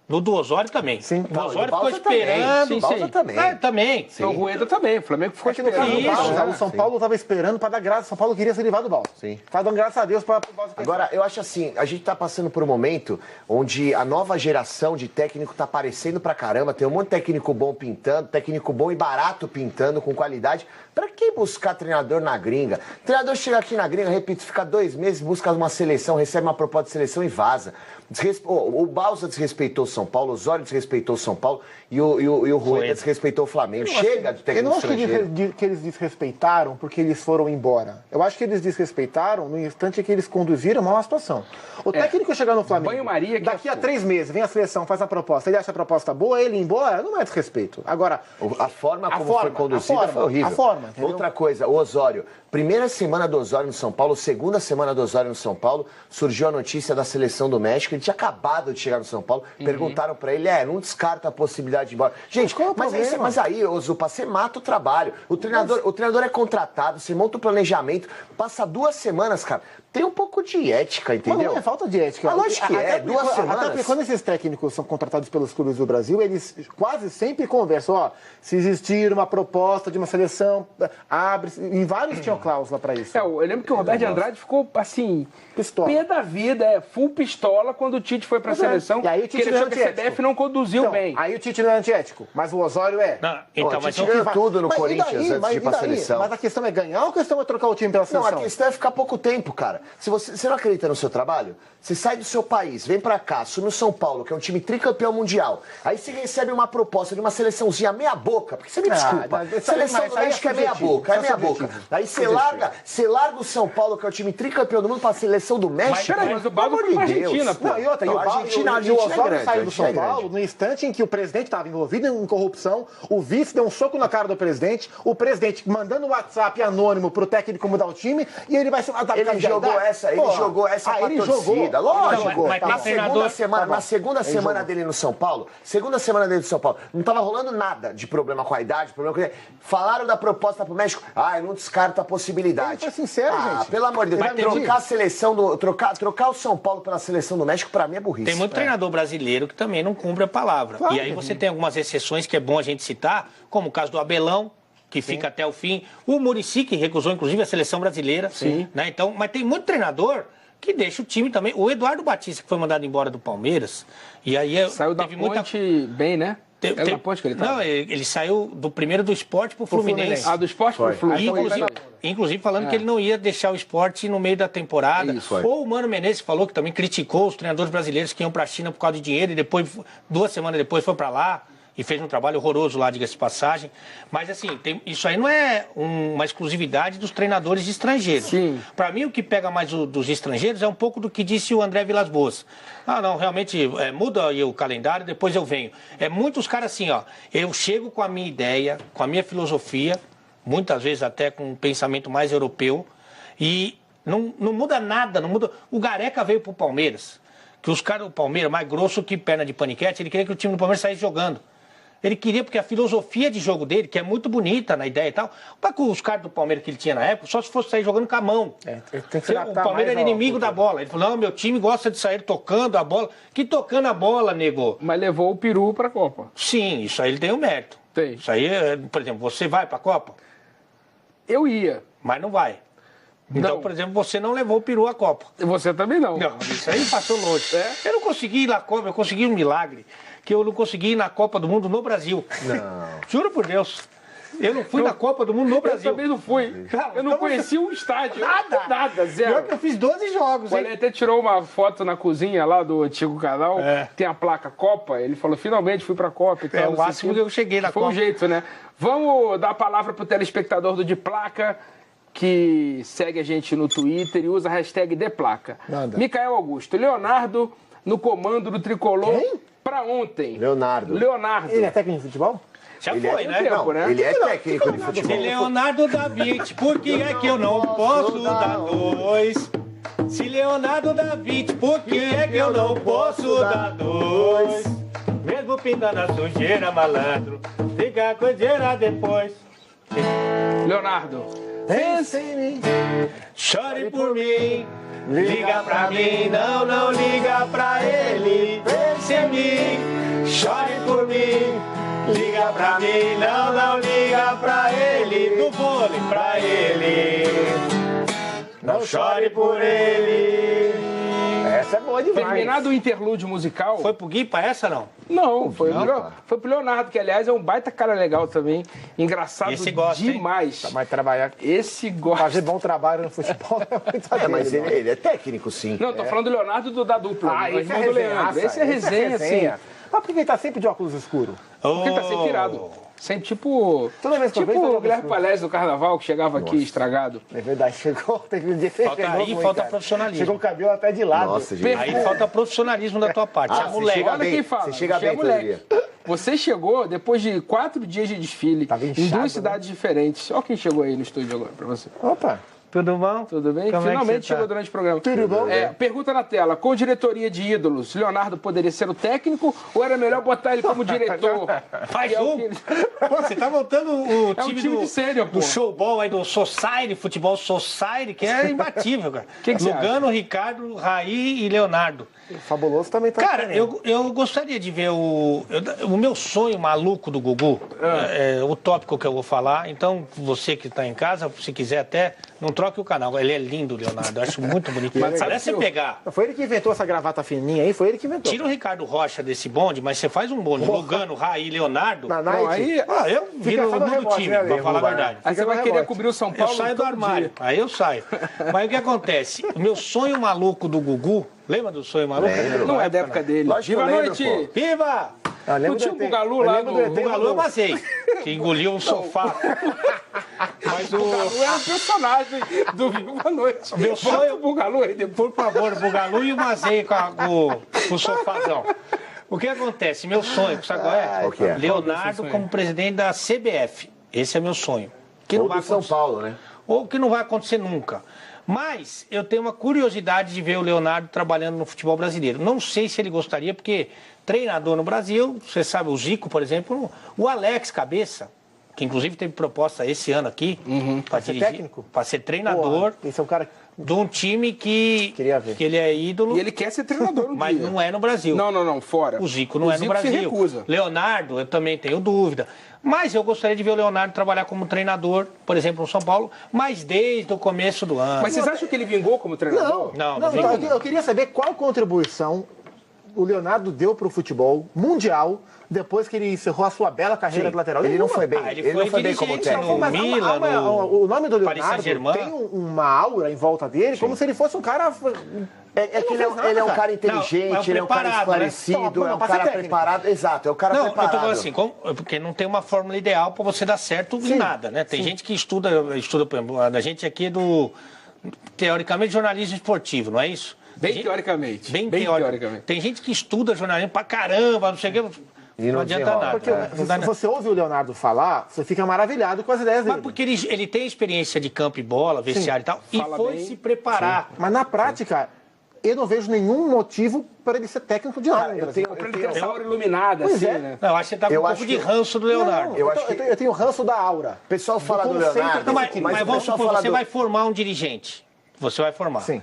No do Osório também. Sim. O Osório ficou Balsa esperando. também. Balsa também. Também. O Rueda também. O Flamengo ficou No caso do esperando. Balsa, o São Paulo estava esperando para dar graça. O São Paulo queria se livrar do Balsa. Sim. Tá dando graças a Deus para o Balsa. Agora, eu acho assim, a gente tá passando por um momento onde a nova geração de técnico tá aparecendo pra caramba, tem um monte de técnico bom pintando, técnico bom e barato pintando, com qualidade. Pra que buscar treinador na gringa? Treinador chega aqui na gringa, repito, fica 2 meses, busca uma seleção, recebe uma proposta de seleção e vaza. O Balsa desrespeitou o São Paulo, o Osório desrespeitou o São Paulo e o Rueda desrespeitou o Flamengo. Chega de Eu técnico não acho estrangeiro. que eles desrespeitaram porque eles foram embora. Eu acho que eles desrespeitaram no instante que eles conduziram mal a situação. O técnico chegar no Flamengo, Banho-maria que daqui a 3 meses, vem a seleção, faz a proposta, ele acha a proposta boa, ele ir embora, não é desrespeito. Agora, A forma como foi conduzida foi horrível. A forma, entendeu? Outra coisa, o Osório. Primeira semana do Osório no São Paulo, segunda semana do Osório no São Paulo, surgiu a notícia da seleção do México. Ele tinha acabado de chegar no São Paulo. Perguntaram pra ele, não descarta a possibilidade de ir embora. Gente, qual é o problema? mas aí, ô Zupa, você mata o trabalho. O treinador é contratado, você monta o planejamento, passa 2 semanas, cara. Tem um pouco de ética, entendeu? Mas não é falta de ética. Ah, lógico que Até é, 2 semanas. Até porque quando esses técnicos são contratados pelos clubes do Brasil, eles quase sempre conversam, se existir uma proposta de uma seleção, abre, e vários tinham cláusula para isso. Eu lembro que o Roberto de Andrade ficou, assim, Pistola. pé da vida, full pistola, quando o Tite foi pra Pois é. seleção, E aí o que Tite ele achou não é que a antiético. CBF não conduziu Então, bem. aí o Tite não é antiético, mas o Osório é. Não, então, O mas Tite ganhou tudo no Mas e Corinthians daí? antes de ir pra E daí? seleção. Mas a questão é ganhar ou a questão é trocar o time pela Não, seleção? a questão é ficar pouco tempo, cara. Se você não acredita no seu trabalho, você sai do seu país, vem pra cá, assume o São Paulo, que é um time tricampeão mundial. Aí você recebe uma proposta de uma seleçãozinha meia boca, porque você me desculpa. Seleção do México é meia boca, é meia boca. Aí você larga o São Paulo, que é o time tricampeão do mundo, pra seleção do México. Mas o Baldo foi pra Argentina, pô. Não, e outra, Não, e o a Argentina o é Osório grande, saiu a do São Argentina é Paulo no instante em que o presidente estava envolvido em corrupção, o vice deu um soco na cara do presidente, o presidente mandando um WhatsApp anônimo pro técnico mudar o time, e ele vai se adaptar. Ele jogou essa pra torcida, lógico. Mas tem treinador... Na segunda semana dele no São Paulo, não tava rolando nada de problema com a idade, falaram da proposta pro México, eu não descarto a possibilidade. Ele foi sincero, gente. Pelo amor de Deus, Vai trocar a seleção trocar o São Paulo pela seleção do México, pra mim é burrice. Tem muito treinador brasileiro que também não cumpre a palavra. Claro. E aí você tem algumas exceções que é bom a gente citar, como o caso do Abelão, que fica até o fim. O Muricy, que recusou, inclusive, a seleção brasileira. Sim. Né? Então, mas tem muito treinador que deixa o time também. O Eduardo Batista, que foi mandado embora do Palmeiras, e aí Saiu da ponte bem, né? É da ponte que ele tá? Não, ele saiu primeiro do Sport pro Fluminense. Do esporte pro Flu. Inclusive falando que ele não ia deixar o esporte no meio da temporada. Isso, Ou o Mano Menezes falou que também criticou os treinadores brasileiros que iam pra China por causa de dinheiro e depois, 2 semanas depois, foi pra lá e fez um trabalho horroroso lá, diga-se de passagem. Mas assim, isso aí não é uma exclusividade dos treinadores estrangeiros. Sim. Para mim, o que pega mais dos estrangeiros é um pouco do que disse o André Vilas-Boas. Não, realmente, muda aí o calendário, depois eu venho. Muitos caras assim, eu chego com a minha ideia, com a minha filosofia, muitas vezes até com um pensamento mais europeu, e não muda nada, não muda. O Gareca veio pro Palmeiras, que os caras do Palmeiras, mais grosso que perna de paniquete, ele queria que o time do Palmeiras saísse jogando. Ele queria, porque a filosofia de jogo dele, que é muito bonita na ideia e tal, para que os caras do Palmeiras que ele tinha na época, só se fosse sair jogando com a mão. O Palmeiras era inimigo da bola. Ele falou, não, meu time gosta de sair tocando a bola. Que tocando a bola, nego? Mas levou o peru pra Copa. Sim, isso aí ele tem o mérito. Tem. Isso aí, por exemplo, você vai pra Copa? Eu ia. Mas não vai. Então, Não. por exemplo, você não levou o peru à Copa. Você também não. Não, isso aí passou longe. É? Eu não consegui ir na Copa, eu consegui um milagre, que eu não consegui ir na Copa do Mundo no Brasil. Não. Juro por Deus. Eu não fui na Copa do Mundo no Eu Brasil. também não fui. Eu não conheci um estádio. Nada, Pior zero. que eu fiz 12 jogos, O hein? Ale até tirou uma foto na cozinha lá do antigo canal, É. tem a placa Copa, ele falou, finalmente fui pra Copa e tal. É o não sei máximo o que quê. eu cheguei na Foi Copa. um jeito, né? Vamos dar a palavra pro telespectador do De Placa, que segue a gente no Twitter e usa a hashtag DePlaca. Manda. Micael Augusto, Leonardo no comando do Tricolor pra ontem. Leonardo. Ele é técnico de futebol? Já Ele foi, é, né? tempo, né? Ele é técnico de Se futebol. Leonardo dá 20, por que é que eu não posso dar 2? Se Leonardo dá 20, por que é que eu não posso dar 2? Mesmo pintando a sujeira, malandro, fica a coiseira depois. Leonardo, Pensa em mim. Chore por mim, liga pra mim, não liga pra ele. Pense em mim, chore por mim, liga pra mim, não liga pra ele. Do vôlei pra ele, não chore por ele. Essa é boa demais. terminado o interlúdio musical... Foi pro Gui pra essa, não? Não, foi pro Leonardo, que aliás é um baita cara legal também. Engraçado Esse gosta, hein? demais. Mas trabalhar, Esse gosta. fazer bom trabalho no futebol é muito É, mas dele, ele é técnico, sim. Não, tô falando do Leonardo da dupla. Ah, o esse é irmão do resenha. Leandro. Esse é resenha, assim. Mas por que ele tá sempre de óculos escuros? Porque ele tá sempre virado. Sempre tipo. Toda vez que eu tipo vejo, tá o Guilherme escuro. Palés do Carnaval, que chegava aqui estragado. É verdade, chegou. Teve um dia que Falta chegou aí, muito, falta cara. profissionalismo. Chegou o cabelo até de lado. Nossa, gente. Aí falta profissionalismo da tua parte. Ah, é você moleque. chega Olha bem, quem fala. você chega você é bem todo moleque. dia. Você chegou depois de 4 dias de desfile Tava em inchado, 2 cidades diferentes. Olha quem chegou aí no estúdio agora pra você. Opa. Tudo bom? Tudo bem? Como é que Finalmente você tá? chegou durante o programa. Tudo bom? Pergunta na tela. Com diretoria de ídolos, Leonardo poderia ser o técnico ou era melhor botar ele como diretor? Faz Que é o um. que- Pô, você tá montando o É um time, time de sênior, pô. do showball aí, do Society, futebol Society, que é imbatível, cara. Que você Lugano, Ricardo, Raí e Leonardo. Fabuloso também tá. Cara, eu gostaria de ver o meu sonho maluco do Gugu, o tópico que eu vou falar. Então, você que está em casa, se quiser até, não troque o canal. Ele é lindo, Leonardo. Eu acho muito bonito. Mas sabe parece que você pegar. Foi ele que inventou essa gravata fininha aí, foi ele que inventou. Tira o Ricardo Rocha desse bonde, mas você faz um bonde. Lugano, Raí, Leonardo. Na Não, Nike. aí Eu viro só o no mundo rebote, time, né, pra falar a Ruba? verdade. Aí você Fica vai no querer rebote. cobrir o São Eu Paulo saio do todo armário, dia. aí eu saio. Mas o que acontece? O meu sonho maluco do Gugu, lembra do sonho maluco? Lembro. Não é da época dele. Lógico que Viva a eu lembro, noite! Viva! Eu lembro Não tinha do o ET. Bugalu Eu lá lembro do- ET O Bugalu eu passei, que engoliu um sofá. Mas o Bugalu era um personagem do Viva a Noite. meu Bota sonho, o Bugalu aí depois. por favor, o Bugalu e o Mazei com o sofazão. O que acontece? Meu sonho, sabe qual é? Qual que é? Leonardo como presidente da CBF. Esse é meu sonho. Que não Ou vai do São acontecer. Paulo, né? Ou que não vai acontecer nunca. Mas eu tenho uma curiosidade de ver o Leonardo trabalhando no futebol brasileiro. Não sei se ele gostaria, porque treinador no Brasil, você sabe, o Zico, por exemplo, o Alex Cabeça, que inclusive teve proposta esse ano aqui para ser dirigir, técnico? para ser treinador Porra, esse é um cara. de um time que Queria ver. ele é ídolo, E ele quer ser treinador no mas dia. não é no Brasil. Não, fora. O Zico não é no se Brasil. recusa. Leonardo, eu também tenho dúvida. Mas eu gostaria de ver o Leonardo trabalhar como treinador, por exemplo, no São Paulo, mas desde o começo do ano. Mas vocês acham que ele vingou como treinador? Não, Não, vingou. eu queria saber qual contribuição o Leonardo deu pro futebol mundial depois que ele encerrou a sua bela carreira de lateral. Ele não foi bem. Ah, ele ele foi não foi bem como dirigente técnico. no Mas Milan, o nome do Paris Leonardo Saint-Germain. tem uma aura em volta dele, como se ele fosse um cara. É que ele é um cara inteligente, Não, é um ele é um cara preparado, né? esclarecido, Então, é um pra ser cara técnico. preparado. Exato, é o cara Não, eu preparado. tô falando assim, porque não tem uma fórmula ideal para você dar certo em nada, né? Tem gente que estuda, por exemplo, a gente aqui é teoricamente, jornalismo esportivo, não é isso? Bem Gente- teoricamente. Bem teoricamente. Tem gente que estuda jornalismo pra caramba, não sei o quê. E não adianta desenrola. nada. Porque se você ouve o Leonardo falar, você fica maravilhado com as ideias dele. Mas porque ele tem experiência de campo e bola, vestiário e tal, e Fala foi bem. se preparar. Mas na prática, eu não vejo nenhum motivo para ele ser técnico de nada. eu tenho- Pra ele ter essa aura iluminada, Pois assim, é. né? Não, eu acho que você tá com Eu um acho pouco de que- ranço do Leonardo. Não, Eu acho que- eu tenho ranço da aura. O pessoal fala do conceito Leonardo, Não, mas o vamos pessoal supor, fala você vai formar um dirigente. Você vai formar. Sim.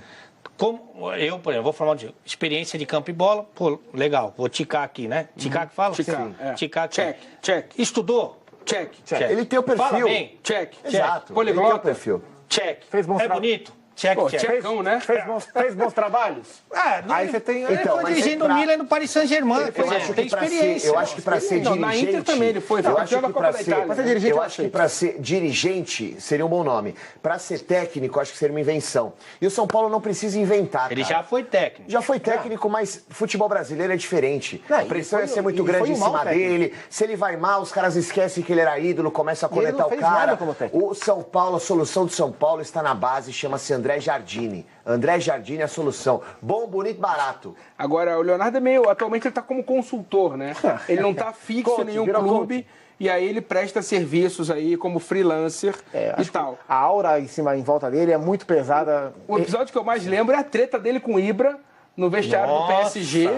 Como eu, por exemplo, vou formar um dirigente. Experiência de campo e bola, pô, legal. Vou ticar aqui, né? Ticar que fala? Ticar, Sim. é. Ticar aqui. Check, check. Estudou? Check. Check. Ele tem o perfil. Fala bem? Check. Exato. Poliglota. Ele tem o perfil. Check. Fez bons É tra- bonito? Check, Pô, check. checkão, né? Fez bons trabalhos? Aí você tem- Ele Então, foi mas dirigindo pra- o Milan no Paris Saint-Germain. Eu acho Tem que pra ser, experiência. eu acho que para ser Não, dirigente, na Inter também ele foi eu acho campeão da que Copa para da ser, Itália, Pra ser dirigente, eu eu acho que aceito. para ser dirigente seria um bom nome. Para ser técnico, eu acho que seria uma invenção. E o São Paulo não precisa inventar. Ele cara. já foi técnico. Já foi técnico, mas futebol brasileiro é diferente. Não, A pressão e ia foi- ser muito e grande foi em um mau cima técnico. dele. Se ele vai mal, os caras esquecem que ele era ídolo, começam a E ele conectar não o fez cara. nada como técnico. O São Paulo, a solução do São Paulo está na base, chama-se André Jardine. André Jardine é a solução. Bom, bonito, barato. Agora, o Leonardo é meio... Atualmente ele tá como consultor, né? Ele não tá fixo Coach, em nenhum virou clube. E aí ele presta serviços aí como freelancer e Acho que tal. A aura em volta dele é muito pesada. O episódio que eu mais lembro é a treta dele com o Ibra no vestiário do Nossa. PSG.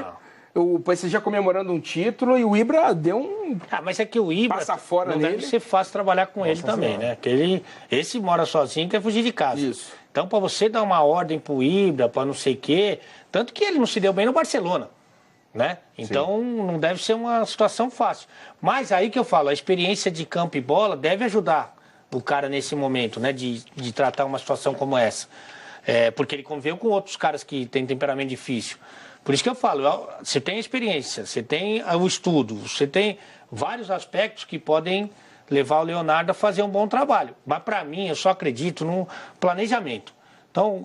O PSG comemorando um título e o Ibra deu um... Mas é que o Ibra Passa fora não nele. deve ser fácil trabalhar com ele também, né? Porque esse mora sozinho, quer fugir de casa. Isso. Então, para você dar uma ordem pro Ibra, para não sei o quê, tanto que ele não se deu bem no Barcelona, né? Então, não deve ser uma situação fácil. Mas aí que eu falo, a experiência de campo e bola deve ajudar o cara nesse momento, né? De tratar uma situação como essa. Porque ele conviveu com outros caras que têm temperamento difícil. Por isso que eu falo, você tem a experiência, você tem o estudo, você tem vários aspectos que podem levar o Leonardo a fazer um bom trabalho. Mas, para mim, eu só acredito no planejamento. Então,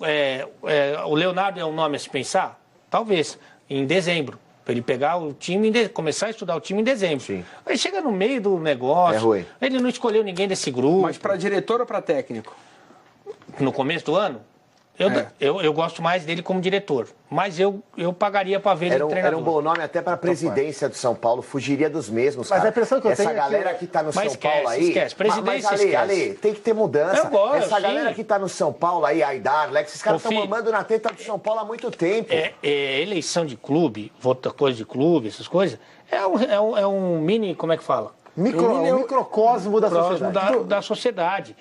o Leonardo é um nome a se pensar? Talvez, em dezembro. Para ele pegar o time, começar a estudar o time em dezembro. Sim. Aí chega no meio do negócio, É ruim. ele não escolheu ninguém desse grupo. Mas para diretor ou para técnico? No começo do ano, eu gosto mais dele como diretor. Mas eu pagaria para ver ele Era treinador. um bom nome até para a presidência do São Paulo, fugiria dos mesmos, Mas cara. a impressão que eu Essa tenho é que- galera que tá no Mas São Paulo aí... esquece. Presidência, mas, esquece. Ale, tem que ter mudança. Eu gosto, Essa sim. galera que tá no São Paulo aí, Aidar, Lex, esses caras Ô, estão filho, mamando na teta do São Paulo há muito tempo. Eleição de clube, outra coisa de clube, essas coisas, é um mini, como é que fala? Um microcosmo da Próximo sociedade. da sociedade.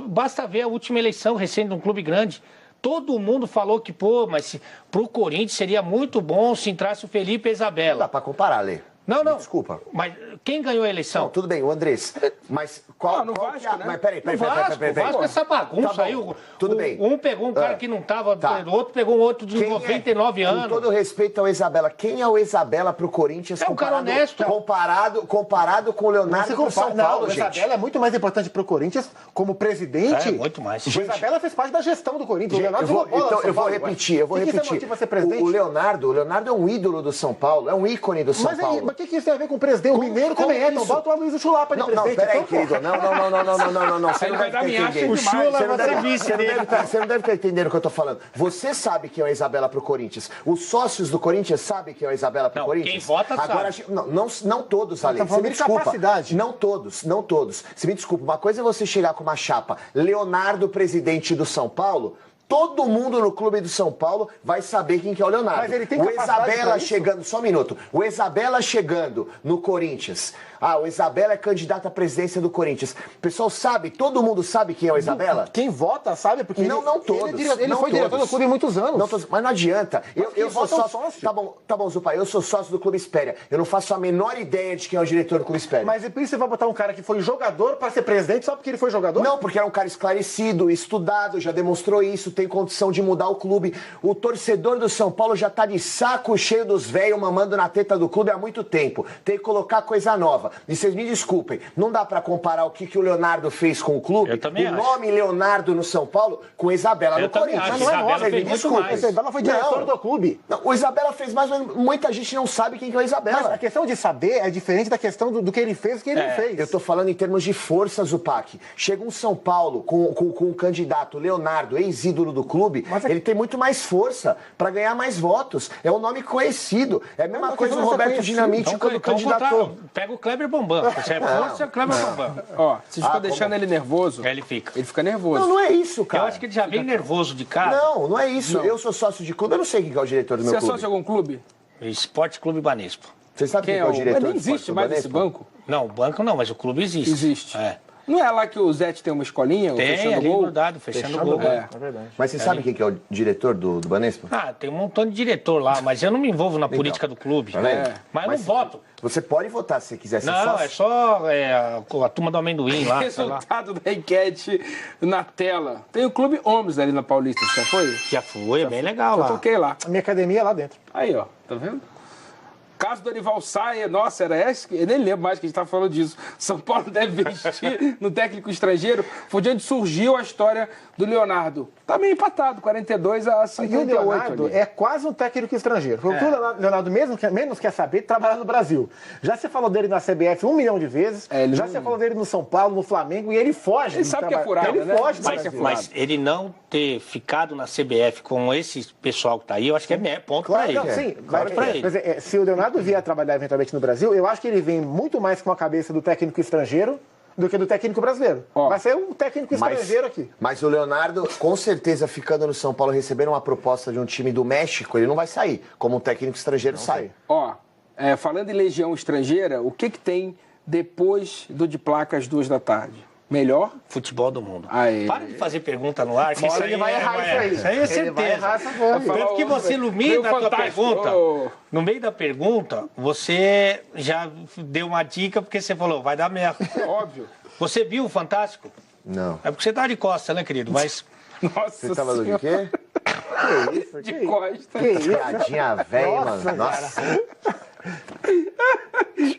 Basta ver a última eleição recente de um clube grande. Todo mundo falou que, mas pro Corinthians seria muito bom se entrasse o Felipe e a Não dá Isabela. pra comparar, Lê. Não. Desculpa. Mas quem ganhou a eleição? Não, tudo bem, o Andrés. Mas qual, no qual Vasco, que é a... né? Mas peraí. O Vasco, essa bagunça Tá bom, aí. tudo bem. Um pegou um cara que não tava, Tá. o outro pegou um outro de 99 Com anos. todo respeito ao Isabela, quem é o Isabela pro Corinthians É um cara honesto. comparado com o Leonardo pro São Paulo, o gente? Isabela é muito mais importante pro Corinthians como presidente. É, muito mais. O Isabela fez parte da gestão do Corinthians. O Gente, Leonardo eu vou, jogou bola então, no São eu vou Paulo, repetir, ué. eu vou Que repetir. isso é motivo pra ser presidente? O Leonardo é um ídolo do São Paulo, é um ícone do São Mas Paulo. o que isso tem a ver com o presidente? O Mineiro também é, então isso? bota o Aloysio Chulapa de Não, presidente. peraí, então, querido. Não. Você Aí não vai deve dar estar minhaça entendendo. demais. O Chula Você não vai ser deve- vice você não dele. deve estar- você não deve estar entendendo o que eu estou falando. Você sabe quem é a Isabela pro Corinthians. Os sócios do Corinthians sabem quem é a Isabela pro Não, Corinthians. quem vota Agora, sabe. não todos, Ale. Tá Você falando me de desculpa. capacidade. Não todos. Você me desculpa. Uma coisa é você chegar com uma chapa Leonardo, presidente do São Paulo. Todo mundo no clube do São Paulo vai saber quem que é o Leonardo. Mas ele tem o capacidade Isabela pra isso? chegando, só um minuto. O Isabela chegando no Corinthians. O Isabela é candidato à presidência do Corinthians. O pessoal sabe, todo mundo sabe quem é o Isabela? Quem vota sabe, porque Não todos. ele não foi diretor todos. do clube há muitos anos. Não todos, mas não adianta. Eu quem sou vota é um sócio. sócio. Tá bom, Zupa, eu sou sócio do Clube Espéria. Eu não faço a menor ideia de quem é o diretor do Clube Espéria. Mas e por isso você vai botar um cara que foi jogador para ser presidente só porque ele foi jogador? Não, porque era um cara esclarecido, estudado, já demonstrou isso, tem condição de mudar o clube. O torcedor do São Paulo já tá de saco cheio dos velhos mamando na teta do clube há muito tempo. Tem que colocar coisa nova. nova. E vocês me desculpem, não dá pra comparar o que o Leonardo fez com o clube, Eu também o acho. nome Leonardo no São Paulo, com Isabela Eu no também Corinthians. acho. Mas não é Isabela nova, fez me muito desculpa. mais. A Isabela foi diretor Não. do clube. Não, o Isabela fez mais, mas muita gente não sabe quem que é o Isabela. Mas a questão de saber é diferente da questão do que ele fez e o que ele não fez. Eu tô falando em termos de força, Zupac. Chega um São Paulo com o candidato Leonardo, ex-ídolo do clube, Mas ele tem muito mais força pra ganhar mais votos. É um nome conhecido. É a mesma Mas coisa do não é Roberto conhecido. Dinamite quando candidatou. Pega o Kleber Bambam. Se é força, é o Kleber Bambam. Ó, vocês ficam deixando ele nervoso. Ele fica. Ele fica nervoso. Não, não é isso, cara. Eu acho que ele já vem nervoso de cara. Não, não é isso. Eu sou sócio de clube, eu não sei quem que é o diretor do Você meu é sócio clube. de algum clube? Esporte Clube Banespa. Você sabe Quem quem é é o... o diretor Mas nem do Esporte existe Clube mais esse Banespa? banco? Não, o banco não, mas o clube existe. Existe. É. Não é lá que o Zete tem uma escolinha? Tem fechando ali gol? grudado, fechando o gol. É. É verdade. Mas você sabe quem que é o diretor do Banespa? Ah, tem um montão de diretor lá, mas eu não me envolvo na política do clube. Tá vendo? Mas eu não voto. Você pode votar se você quiser ser Não, sócio. é só a turma do amendoim lá, sei lá. Resultado da enquete na tela. Tem o Clube Homes ali na Paulista, já foi? Já foi, é bem legal Eu lá. toquei lá. A minha academia é lá dentro. Aí, ó, tá vendo? Caso do Dorival saia, nossa, era esse? Eu nem lembro mais que a gente estava falando disso. São Paulo deve investir no técnico estrangeiro. Foi de onde surgiu a história do Leonardo. Tá meio empatado, 42 a E o 58 Leonardo ali. é quase um técnico estrangeiro. Porque o Leonardo menos quer saber de trabalhar no Brasil. Já se falou dele na CBF 1 milhão de vezes. É, ele já não- se falou dele no São Paulo, no Flamengo. E ele foge. Ele de sabe que é trabalhar. furada, Ele né? foge do Sabe que é Brasil. furada. Mas ele não ter ficado na CBF com esse pessoal que tá aí, eu acho que é ponto pra Claro, ele. não, sim, Claro pra ele. Mas, se o Leonardo vier trabalhar eventualmente no Brasil, eu acho que ele vem muito mais com a cabeça do técnico estrangeiro do que do técnico brasileiro. Ó, Vai ser um técnico estrangeiro aqui. Mas o Leonardo, com certeza, ficando no São Paulo, recebendo uma proposta de um time do México, ele não vai sair. Como um técnico estrangeiro sai. Ó, falando em legião estrangeira, o que tem depois do de placa às 2 da tarde? Melhor? Futebol do mundo. Aí. Para de fazer pergunta no ar, que Uma isso hora aí ele vai errar isso aí. Isso aí é Ele vai errar certeza. essa porra aí. Tanto que você ilumina Veio a tua fantástico. pergunta. Ô. No meio da pergunta, você já deu uma dica porque você falou, vai dar merda. Óbvio. Você viu o Fantástico? Não. É porque você tá de costa, né, querido? Mas Nossa Você tava do Senhora, quê? de costa. Que isso? Piadinha velha, Nossa, mano. Nossa,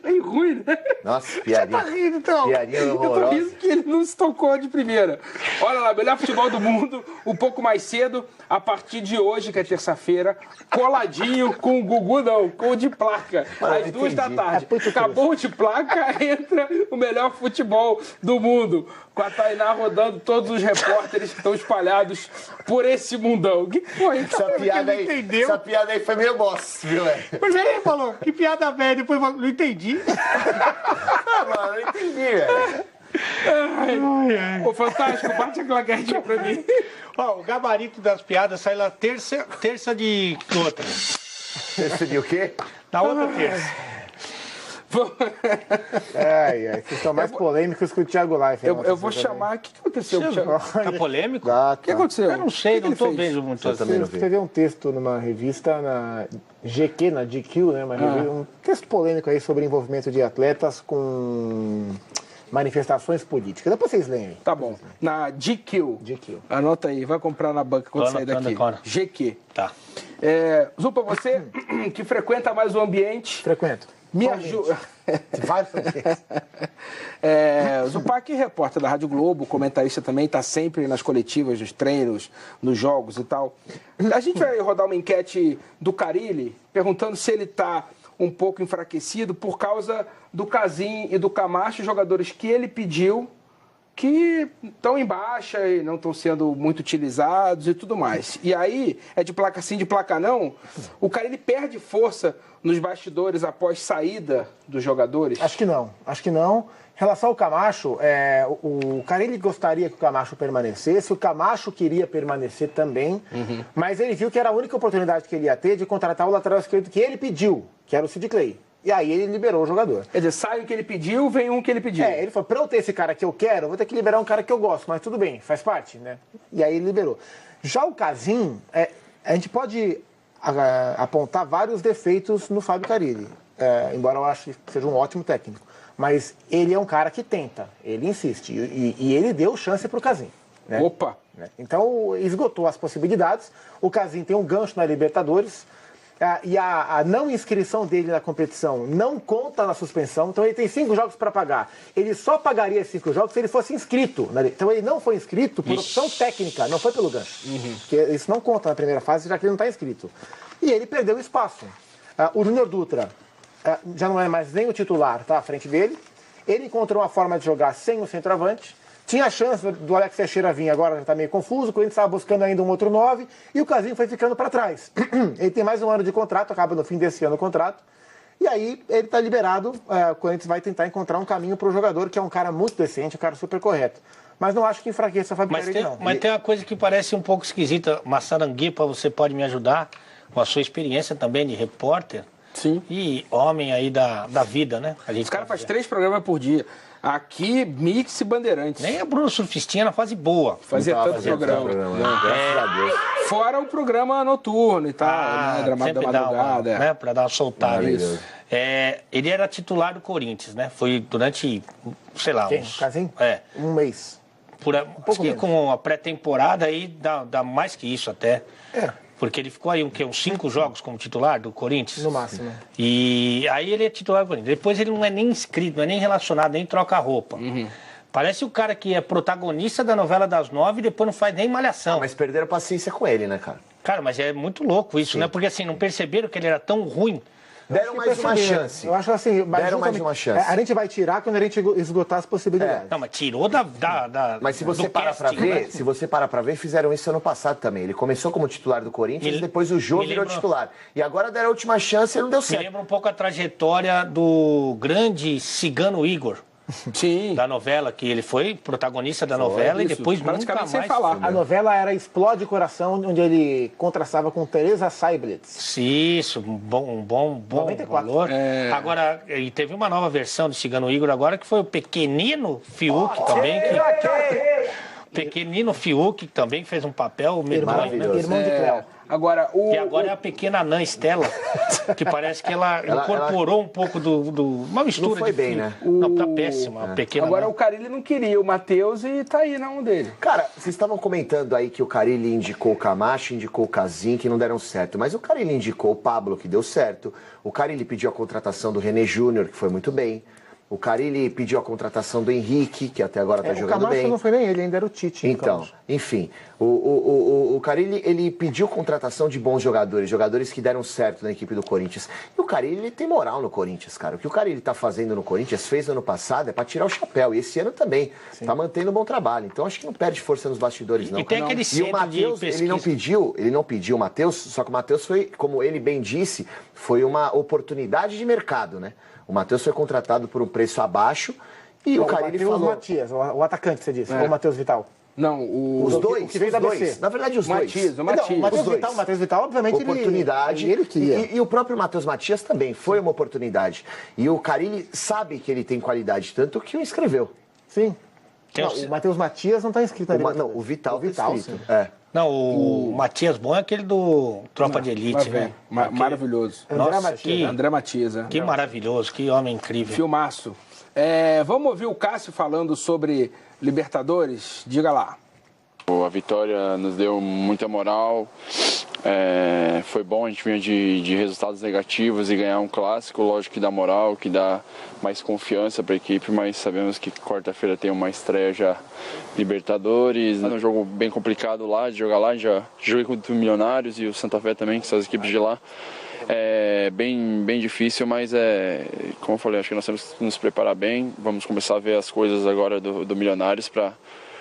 Bem ruim, né? nossa, piadinha. Então, Piadinha Eu tô horrorosa. rindo que ele não se tocou de primeira. Olha lá, melhor futebol do mundo, um pouco mais cedo, a partir de hoje, que é terça-feira, coladinho com o Gugu, não, com o de placa, Ah, às 2 da entendi. tarde. É muito Acabou o de placa, entra o melhor futebol do mundo, com a Tainá rodando todos os repórteres que estão espalhados por esse mundão. O que foi? Essa piada aí foi meio boss, viu, velho? Mas aí ele falou, que piada velha, depois falou, não entendi. Ah, mano, não entendi, velho. Ô, Fantástico, bate a claquete pra mim. Ó, o gabarito das piadas sai lá terça de outra. Você viu o quê? Na outra terça. Ai, vocês estão mais polêmicos que o Thiago Life. Eu vou chamar. O que aconteceu com o Thiago? Tá polêmico? Ah, O que aconteceu? Eu não sei, O que não que tô ele fez? vendo muito Eu assim. também não Você vi. vê um texto numa revista, na GQ, na GQ, né? Um texto polêmico aí sobre envolvimento de atletas com manifestações políticas. Depois vocês leem aí. Tá bom. Na GQ. GQ. Anota aí, vai comprar na banca quando Tô sair daqui. anotando agora. GQ. Tá. Zupa, você que frequenta mais o ambiente, Frequento. me ajuda. Vários Zupac, repórter da Rádio Globo, comentarista também, está sempre nas coletivas, nos treinos, nos jogos e tal. A gente vai rodar uma enquete do Carille, perguntando se ele está um pouco enfraquecido por causa do Casim e do Camacho, jogadores que ele pediu, que estão em baixa e não estão sendo muito utilizados e tudo mais. E aí, é de placa sim, de placa não, o Carille perde força nos bastidores após saída dos jogadores? Acho que não. Em relação ao Camacho, o Carille gostaria que o Camacho permanecesse, o Camacho queria permanecer também, mas ele viu que era a única oportunidade que ele ia ter de contratar o lateral esquerdo que ele pediu, que era o Sid Clay. E aí ele liberou o jogador. Quer dizer, sai o que ele pediu, vem um que ele pediu. Ele falou, pra eu ter esse cara que eu quero, eu vou ter que liberar um cara que eu gosto, mas tudo bem, faz parte, né? E aí ele liberou. Já o Casim, a gente pode apontar vários defeitos no Fábio Carille, embora eu ache que seja um ótimo técnico. Mas ele é um cara que tenta, ele insiste, e ele deu chance pro Casim. Né? Opa! Então esgotou as possibilidades, o Casim tem um gancho na Libertadores, e a não inscrição dele na competição não conta na suspensão, então ele tem 5 jogos para pagar. Ele só pagaria 5 jogos se ele fosse inscrito. Então ele não foi inscrito por opção técnica, não foi pelo gancho. Porque isso não conta na primeira fase, já que ele não está inscrito. E ele perdeu espaço. O Júnior Dutra já não é mais nem o titular, tá à frente dele. Ele encontrou uma forma de jogar sem o centroavante. Tinha a chance do Alex Teixeira vir, agora já está meio confuso, quando a gente estava buscando ainda um outro 9, e o Casinho foi ficando para trás. Ele tem mais um ano de contrato, acaba no fim desse ano o contrato, e aí ele está liberado, quando a gente vai tentar encontrar um caminho para o jogador, que é um cara muito decente, um cara super correto. Mas não acho que enfraqueça a Fábio Pereira, não. Mas tem uma coisa que parece um pouco esquisita, Massaranguipa, você pode me ajudar, com a sua experiência também de repórter. Sim. E homem aí da vida, né? Os caras fazem 3 programas por dia. Aqui, Mix e Bandeirantes. Nem a Bruno Surfistinha na fase boa. Fazia tanto programa. Graças a Deus. Fora o programa noturno e tal, né? Gramado da Madrugada. Né? Pra dar uma soltada. Isso. Ele era titular do Corinthians, né? Foi durante, sei lá, Casinho? Um mês. Acho que com a pré-temporada aí dá mais que isso até. Porque ele ficou aí uns 5 jogos como titular do Corinthians. No máximo. E aí ele é titular do Corinthians. Depois ele não é nem inscrito, não é nem relacionado, nem troca roupa. Parece o cara que é protagonista da novela das 9 e depois não faz nem malhação. Mas perderam paciência com ele, né, cara? Cara, mas é muito louco isso, né? Porque assim, não perceberam que ele era tão ruim. Deram mais uma chance. Eu acho assim, deram mais uma chance. A gente vai tirar quando a gente esgotar as possibilidades. Não, mas tirou Mas se você parar pra ver, se você parar pra ver, fizeram isso ano passado também. Ele começou como titular do Corinthians e depois o Jô virou titular. E agora deram a última chance e não deu certo. Me lembra um pouco a trajetória do grande Cigano Igor. Sim. Da novela, que ele foi protagonista da novela e depois nunca mais... sem falar. A novela era Explode Coração, onde ele contrastava com Teresa Seiblitz. Isso, um bom 94. Valor. Agora, e teve uma nova versão do Cigano Igor agora, que foi o Pequenino Fiuk também. Pequenino Fiuk também fez um papel medonho, né? Irmão de Cléo. Agora, E agora é a pequena anã Estela, que parece que ela incorporou um pouco uma mistura. Não foi bem, filme. né? Não, tá péssima. A pequena agora anã. o Carille não queria o Matheus e tá aí na mão dele. Cara, vocês estavam comentando aí que o Carille indicou o Camacho, indicou o Casim, que não deram certo. Mas o Carille indicou o Pablo, que deu certo. O Carille pediu a contratação do René Júnior, que foi muito bem. O Carille pediu a contratação do Henrique, que até agora está jogando bem. O Camacho não foi nem ele, ainda era o Tite. Então, enfim, o Carille, ele pediu contratação de bons jogadores que deram certo na equipe do Corinthians. E o Carille, ele tem moral no Corinthians, cara. O que o Carille está fazendo no Corinthians, fez no ano passado, é para tirar o chapéu. E esse ano também. Está mantendo um bom trabalho. Então, acho que não perde força nos bastidores, não. E tem aquele centro o Matheus, ele não pediu o Matheus, só que o Matheus foi, como ele bem disse, foi uma oportunidade de mercado, né? O Matheus foi contratado por um preço abaixo e o Carille falou... O Matias, o atacante, você disse, ou o Matheus Vital? Não, os dois. O que veio da BC. Na verdade, os dois. O Matheus Vital, obviamente, oportunidade. ele queria. E o próprio Matheus Matias também foi uma oportunidade. E o Carille sabe que ele tem qualidade, tanto que o inscreveu. Sim. O Matheus Matias não está inscrito ali. Não, o Vital está inscrito. Não, o Matias Bom é aquele do Tropa de Elite, né? Maravilhoso. André Matias. Que maravilhoso, que homem incrível. Filmaço. Vamos ouvir o Cássio falando sobre Libertadores? Diga lá. A vitória nos deu muita moral. Foi bom, a gente vinha de resultados negativos e ganhar um clássico, lógico que dá moral, que dá mais confiança para a equipe, mas sabemos que quarta-feira tem uma estreia já Libertadores, um jogo bem complicado lá, de jogar lá, já joguei contra o Milionários e o Santa Fé também, que são as equipes de lá. É bem difícil, mas como eu falei, acho que nós temos que nos preparar bem, vamos começar a ver as coisas agora do Milionários para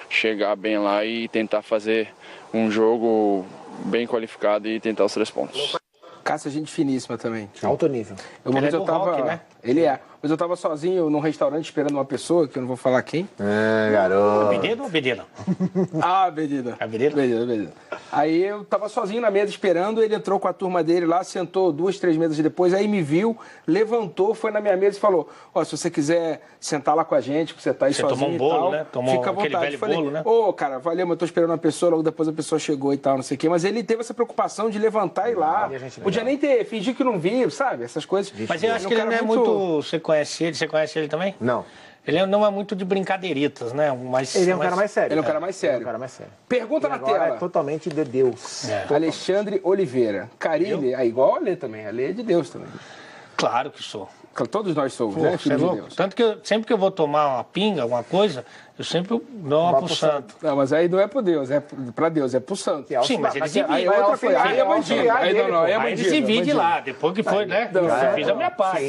chegar bem lá e tentar fazer um jogo bem qualificado e tentar os 3 pontos. Cássio é gente finíssima também. Alto nível. Ele é do rock, né? Ele é. Mas eu tava sozinho num restaurante esperando uma pessoa, que eu não vou falar quem. Garoto. Bedida ou Bedida? Bedida. Bedida? Aí eu tava sozinho na mesa esperando, ele entrou com a turma dele lá, sentou 2, 3 mesas depois, aí me viu, levantou, foi na minha mesa e falou, se você quiser sentar lá com a gente, porque você tá aí sozinho tomou um bolo, e tal, né? Tomou fica à vontade. aquele velho falei, bolo, né? Cara, valeu, mas eu tô esperando uma pessoa, logo depois a pessoa chegou e tal, não sei o quê. Mas ele teve essa preocupação de levantar e ir lá. Podia nem fingir que não viu, sabe? Essas coisas. Mas eu acho que ele não é muito... Você conhece ele também? Não. Ele não é muito de brincadeiritas, né? Mas, Ele é um cara mais sério. Ele é um cara mais sério. Ele é um cara mais sério. Pergunta E na agora tela. é totalmente de Deus. Alexandre Oliveira. Carilli, igual a Alê também. A Alê é de Deus também. Claro que sou. Todos nós somos, Pô, né? você Filho é de louco. Deus. Tanto que sempre que eu vou tomar uma pinga, alguma coisa, eu sempre dou uma pro santo. Não, mas aí não é pro Deus, é pra Deus, é pro santo. Sim, mas eles Aí dividem. é outra coisa. Aí é bandido. Aí não, aí é Aí eles bandido. dividem lá, depois que foi, né? Eu fiz a minha parte.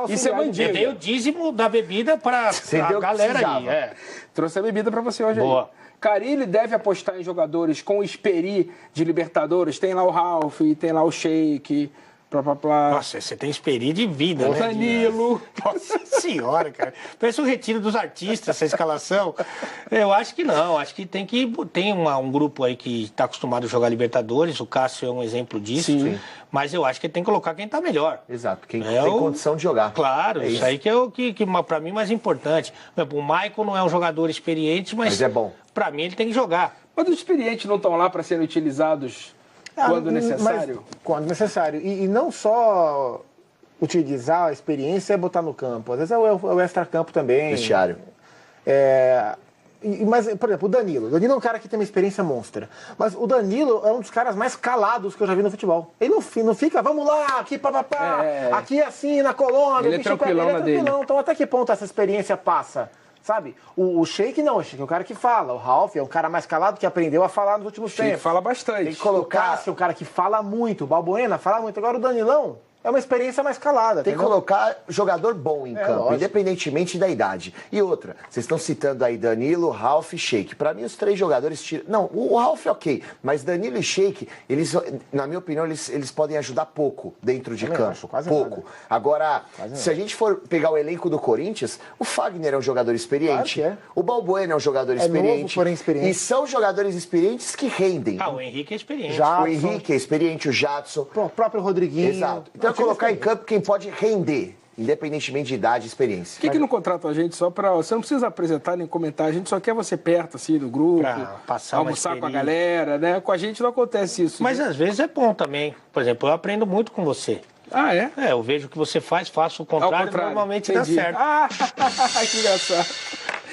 Isso é Eu bandido. dei o dízimo da bebida pra deu o que galera aí. precisava. Trouxe a bebida pra você hoje Boa. aí. Carilli deve apostar em jogadores com Esperi de Libertadores. Tem lá o Ralf, tem lá o Sheik, plá, plá, plá. Nossa, você tem experiência de vida, né? Danilo. Nossa senhora, cara. Parece o retiro dos artistas, essa escalação. Eu acho que não. Acho que tem um grupo aí que está acostumado a jogar Libertadores. O Cássio é um exemplo disso. Sim. Mas eu acho que tem que colocar quem está melhor. Exato, quem É tem o- condição de jogar. Claro, isso aí que é o que para mim, mais importante. Por exemplo, o Maicon não é um jogador experiente, Mas é bom. Para mim, ele tem que jogar. Mas os experientes não estão lá para serem utilizados quando necessário? Mas, quando necessário. E não só utilizar a experiência é botar no campo. Às vezes é o extra-campo também. Vestiário. Mas, por exemplo, o Danilo. O Danilo é um cara que tem uma experiência monstra. Mas o Danilo é um dos caras mais calados que eu já vi no futebol. Ele não fica, vamos lá, aqui papapá, aqui assim, na Colômbia. Ele é tranquilão na dele. Então até que ponto essa experiência passa? Sabe? O Sheik não, o Sheik é o cara que fala. O Ralf é um cara mais calado que aprendeu a falar nos últimos Sheik tempos. fala bastante. Tem que colocar. O Cássio é um cara que fala muito. O Balbuena fala muito. Agora o Danilão é uma experiência mais calada. Tem que entendeu? colocar jogador bom em campo, lógico. independentemente da idade. E outra, vocês estão citando aí Danilo, Ralf e Sheik. Pra mim, os três jogadores tiram. Não, o Ralf é ok, mas Danilo e Sheik, eles, na minha opinião, eles podem ajudar pouco dentro de Também campo. acho, quase pouco. nada. Agora, Quase se a gente for pegar o elenco do Corinthians, o Fagner é um jogador experiente. Claro que é. O Balbuena é um jogador novo, experiente. porém experiente. E são jogadores experientes que rendem. Ah, o Henrique é experiente. Já- O Henrique é experiente, o Jadson. O próprio Rodriguinho. Exato. Então, Não, time colocar em experiente. campo quem pode render, independentemente de idade e experiência. Por que não contrata a gente só para... Você não precisa apresentar nem comentar, a gente só quer você perto, assim, do grupo, Pra passar uma almoçar com a experiência. galera, né? Com a gente não acontece isso. Mas às vezes é bom também. Por exemplo, eu aprendo muito com você. Ah, é? Eu vejo o que você faz, faço o Ao contrário, contrário. normalmente Entendi. dá certo. Ah, que engraçado.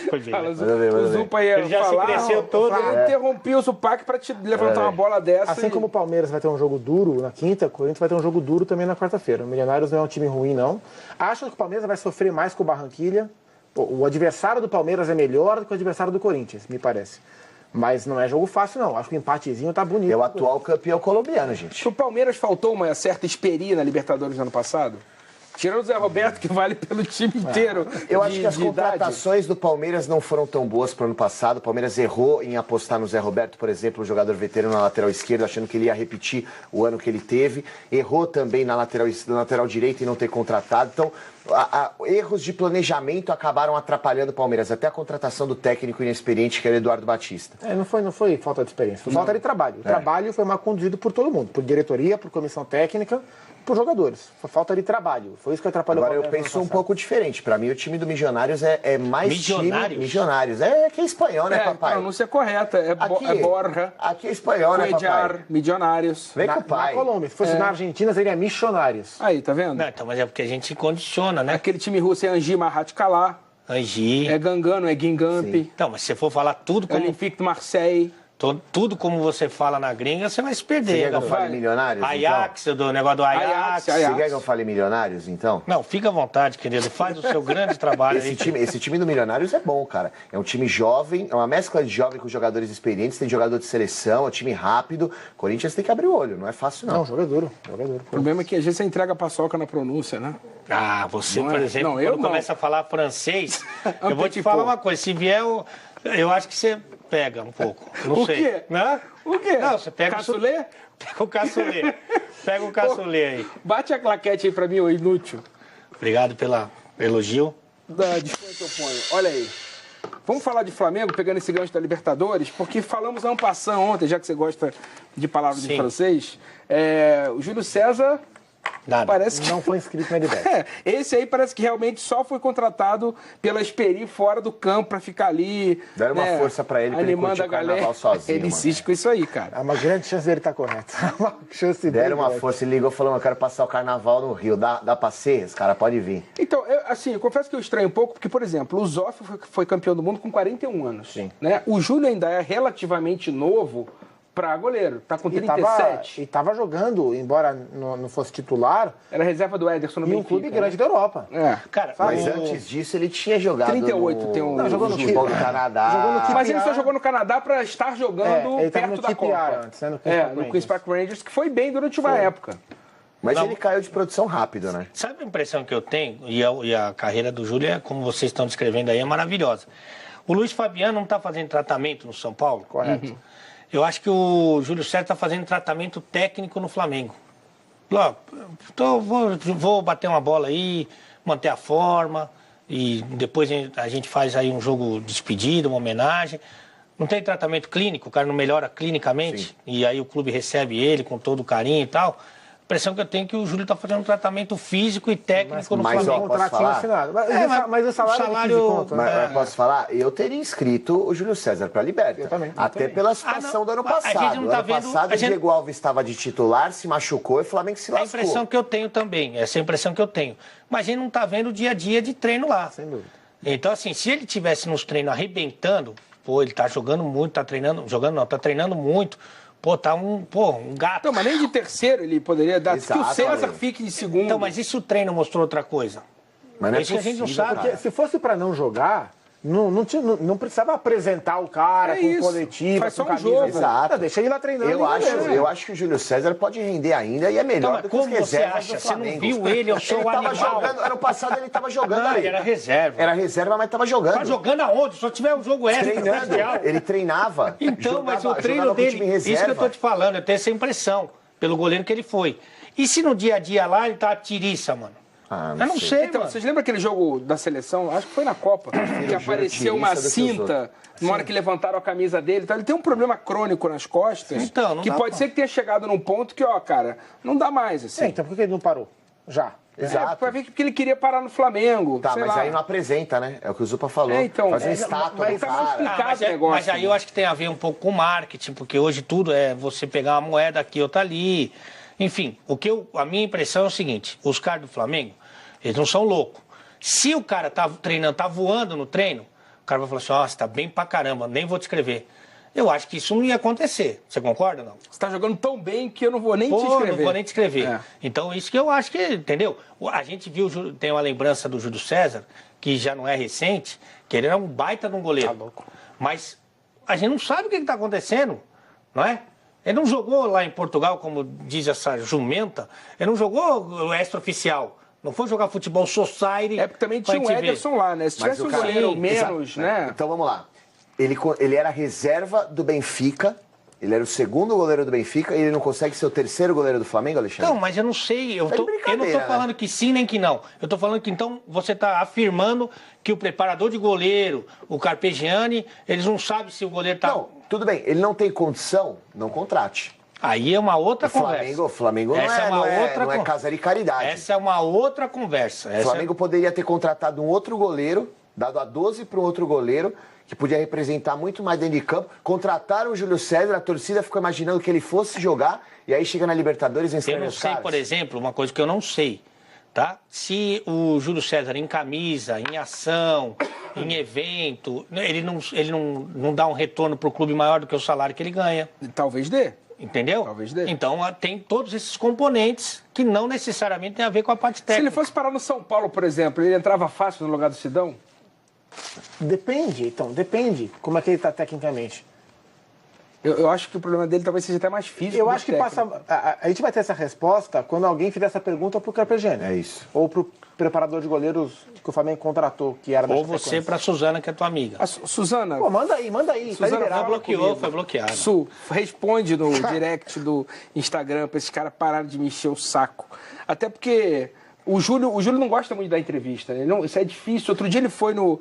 Foi bem, Fala, né? o Zupa ia Ele já se falar, cresceu todo, Eu né? interrompi o Zupac para te levantar uma bola dessa. Assim e- como o Palmeiras vai ter um jogo duro na quinta, o Corinthians vai ter um jogo duro também na quarta-feira. O Milionários não é um time ruim, não. Acho que o Palmeiras vai sofrer mais com o Barranquilla. O adversário do Palmeiras é melhor do que o adversário do Corinthians, me parece. Mas não é jogo fácil, não. Acho que o empatezinho tá bonito. É o atual campeão colombiano, gente. O Palmeiras faltou uma certa experiência na Libertadores no ano passado? Tirando o Zé Roberto, que vale pelo time inteiro. Eu acho que as de idade. contratações do Palmeiras não foram tão boas para o ano passado. O Palmeiras errou em apostar no Zé Roberto, por exemplo, o jogador veterano na lateral esquerda, achando que ele ia repetir o ano que ele teve. Errou também na lateral direita e não ter contratado. Então, erros de planejamento acabaram atrapalhando o Palmeiras. Até a contratação do técnico inexperiente, que era o Eduardo Batista. Não foi falta de experiência, foi falta de trabalho. O trabalho foi mal conduzido por todo mundo, por diretoria, por comissão técnica, por jogadores. Foi falta de trabalho. Foi isso que atrapalhou Agora o eu Palmeiras penso no um ano pouco diferente. Para mim, o time do Milionários é mais Milionários? time... Milionários. É que é espanhol, né, É, a papai? pronúncia correta. É, Aqui, é Borja, Aqui é espanhol, né, papai? Cuellar, Milionários. Vem com o Na pai. Colômbia. Se fosse na Argentina, seria Missionários. Aí, tá vendo? Não, então, mas é porque a gente condiciona, né? Aquele time russo é Angi Mahatkalar, Angi. é Gangano, é Guingamp, Então, mas se você for falar tudo é como, Olympique de Marseille. tudo como você fala na gringa, você vai se Você perder. quer que eu né? fale Milionários, Ajax, do negócio do Ajax. Ajax. Você quer que eu fale Milionários, então? Não, fica à vontade, querido. Faz o seu grande trabalho aí. Esse time do Milionários é bom, cara. É um time jovem, é uma mescla de jovem com jogadores experientes, tem jogador de seleção, é um time rápido. Corinthians tem que abrir o olho, não é fácil, não. Não, jogador. O problema é que às vezes você entrega a paçoca na pronúncia, né? Ah, você, Não por é? exemplo, Não, eu quando não. começa a falar francês, eu vou te Antecipou. falar uma coisa. Se vier, eu acho que você pega um pouco. Não O sei. quê? Né? O quê? Não, você pega Caçulê? Pega o caçulê. Pega o caçulê aí. Bate a claquete aí pra mim, ô inútil. Obrigado pelo elogio. Desculpa que eu ponho. Olha aí. Vamos falar de Flamengo, pegando esse gancho da Libertadores, porque falamos en passant ontem, já que você gosta de palavras em Sim. francês. O Júlio César Nada. Parece que Não foi inscrito na LBET. Esse aí parece que realmente só foi contratado pela Esperi fora do campo pra ficar ali. Deram uma força pra ele, pra ele animando curtir a o carnaval galera. sozinho, Ele mano. insiste com isso aí, cara. É uma grande chance dele estar correto. Uma chance dele. Deram uma força e ligou falando, eu quero passar o carnaval no Rio. Dá pra ser? Os caras podem vir. Então, eu confesso que eu estranho um pouco, porque, por exemplo, o Zoff foi campeão do mundo com 41 anos. Sim. Né? O Júlio ainda é relativamente novo para goleiro. Tá com 37. E tava jogando, embora não fosse titular, Era reserva do Ederson no em um Benfica. clube grande da Europa. É. Cara, Mas antes disso, ele tinha jogado 38 no, tem um- no jogou no futebol do Jogou no Canadá. Keep- Mas ele só jogou no Canadá para estar jogando ele tava perto no da QPR Copa. antes, né? No Queen's Park No Rangers. Queen's Park Rangers, que foi bem durante uma época. Mas Não. ele caiu de produção rápido, né? sabe a impressão que eu tenho? E a carreira do Júlio, como vocês estão descrevendo aí, é maravilhosa. O Luiz Fabiano não está fazendo tratamento no São Paulo? Correto. Eu acho que o Júlio César está fazendo tratamento técnico no Flamengo. Então, vou bater uma bola aí, manter a forma, e depois a gente faz aí um jogo despedido, uma homenagem. Não tem tratamento clínico, o cara não melhora clinicamente, e aí o clube recebe ele com todo o carinho e tal. A impressão que eu tenho é que o Júlio está fazendo um tratamento físico e técnico no mas, Flamengo. ó, posso Contratinho falar? assinado. Mas o salário, é de 15 conto, né? Mas posso falar? Eu teria inscrito o Júlio César para a Liberta. Eu também. Até pela situação do ano a gente passado. não tá ano vendo- passado, a o gente- Diego Alves estava de titular, se machucou e o Flamengo se É a lascou. impressão que eu tenho também, essa é a impressão que eu tenho. Mas a gente não está vendo o dia a dia de treino lá. Sem dúvida. Então, assim, se ele tivesse nos treinos arrebentando, pô, ele tá jogando muito, tá treinando, jogando não, tá treinando muito, pô, tá um gato. Não, mas nem de terceiro ele poderia dar. Que o Exato, César Ale. fique de segundo. Então, mas e se o treino mostrou outra coisa? Mas não é Isso que a gente não possível, sabe. cara. Porque se fosse para não jogar, não precisava apresentar o cara É com isso. coletivo, Faz com só um camisa. jogo. Exato. Não, deixa ele lá treinando. Eu acho que o Júlio César pode render ainda e é Então, melhor mas do que os como você reservas acha? do Você não Flamengo. viu ele, eu sou Ele o tava animal. jogando, ano passado ele tava jogando Não, ali. ele era reserva. Era reserva, mas tava jogando. Tá jogando aonde? Só tiver um jogo extra, Treinando. especial. Ele treinava. Então, mas o jogava treino com o dele, time em isso que eu reserva. tô te falando, eu tenho essa impressão, pelo goleiro que ele foi. E se no dia a dia lá ele tá tiriça, mano? Ah, Eu não sei, Então, mano. vocês lembram aquele jogo da seleção? Acho que foi na Copa. Que apareceu uma tirista do que os cinta na hora que levantaram a camisa dele. Então, ele tem um problema crônico nas costas. Então, não que dá pode pra- ser que tenha chegado num ponto que, ó, cara, não dá mais, assim. Então por que ele não parou? Já. Exato. Pra ver que ele queria parar no Flamengo. Tá, sei mas lá. aí não apresenta, né? É o que o Zupa falou. É, então, Faz uma é, estátua mas do tá mais cara. explicado. Mas, o negócio, mas aí né? eu acho que tem a ver um pouco com marketing, porque hoje tudo é você pegar uma moeda aqui, outra ali. Enfim, a minha impressão é o seguinte: os caras do Flamengo, eles não são loucos. Se o cara tá treinando, tá voando no treino, o cara vai falar assim: ó, você tá bem pra caramba, nem vou te escrever. Eu acho que isso não ia acontecer. Você concorda ou não? Você tá jogando tão bem que eu não vou nem Pô, te escrever. não vou nem te escrever. É. Então, isso que eu acho que, entendeu? A gente viu, tem uma lembrança do Júlio César, que já não é recente, que ele era um baita de um goleiro. Tá louco. Mas a gente não sabe o que está acontecendo, não é? Ele não jogou lá em Portugal, como diz essa jumenta, ele não jogou o extra-oficial. Não foi jogar futebol society. É porque também pra tinha o gente ver. Ederson lá, né? Se Mas tivesse o um cara- goleiro Sim, menos, exato. né? Então vamos lá. Ele era reserva do Benfica. Ele era o segundo goleiro do Benfica e ele não consegue ser o terceiro goleiro do Flamengo, Alexandre? Não, mas eu não sei, eu Tá de não brincadeira, estou né? falando que sim nem que não. Eu estou falando que então você está afirmando que o preparador de goleiro, o Carpegiani, eles não sabem se o goleiro está... Não, tudo bem. Ele não tem condição, não contrate. Aí é uma outra conversa. O Flamengo Essa não é con- casa de caridade. Essa é uma outra conversa. O Flamengo poderia ter contratado um outro goleiro, dado a 12 para um outro goleiro, que podia representar muito mais dentro de campo. Contrataram o Júlio César, a torcida ficou imaginando que ele fosse jogar, e aí chega na Libertadores e Eu inscreve não os sei, caras. por exemplo, uma coisa que eu não sei, tá? Se o Júlio César em camisa, em ação, em evento, ele não dá um retorno para o clube maior do que o salário que ele ganha. Talvez dê. Entendeu? Talvez dê. Então tem todos esses componentes que não necessariamente tem a ver com a parte Se técnica. ele fosse parar no São Paulo, por exemplo, ele entrava fácil no lugar do Sidão? Depende, então, depende como é que ele está tecnicamente. Eu acho que o problema dele talvez seja até mais físico. Eu do acho que técnico. passa. A gente vai ter essa resposta quando alguém fizer essa pergunta pro Carpegiani. É isso. Ou pro preparador de goleiros que o Flamengo contratou, que era da Ou você Chapecoense. para Suzana, que é tua amiga. A Suzana, Pô, manda aí, tá Suzana, liberado. Bloqueou, foi bloqueado. Su, responde no direct do Instagram pra esses caras pararem de me encher o saco. Até porque O Júlio não gosta muito da entrevista, né? Isso é difícil. Outro dia ele foi no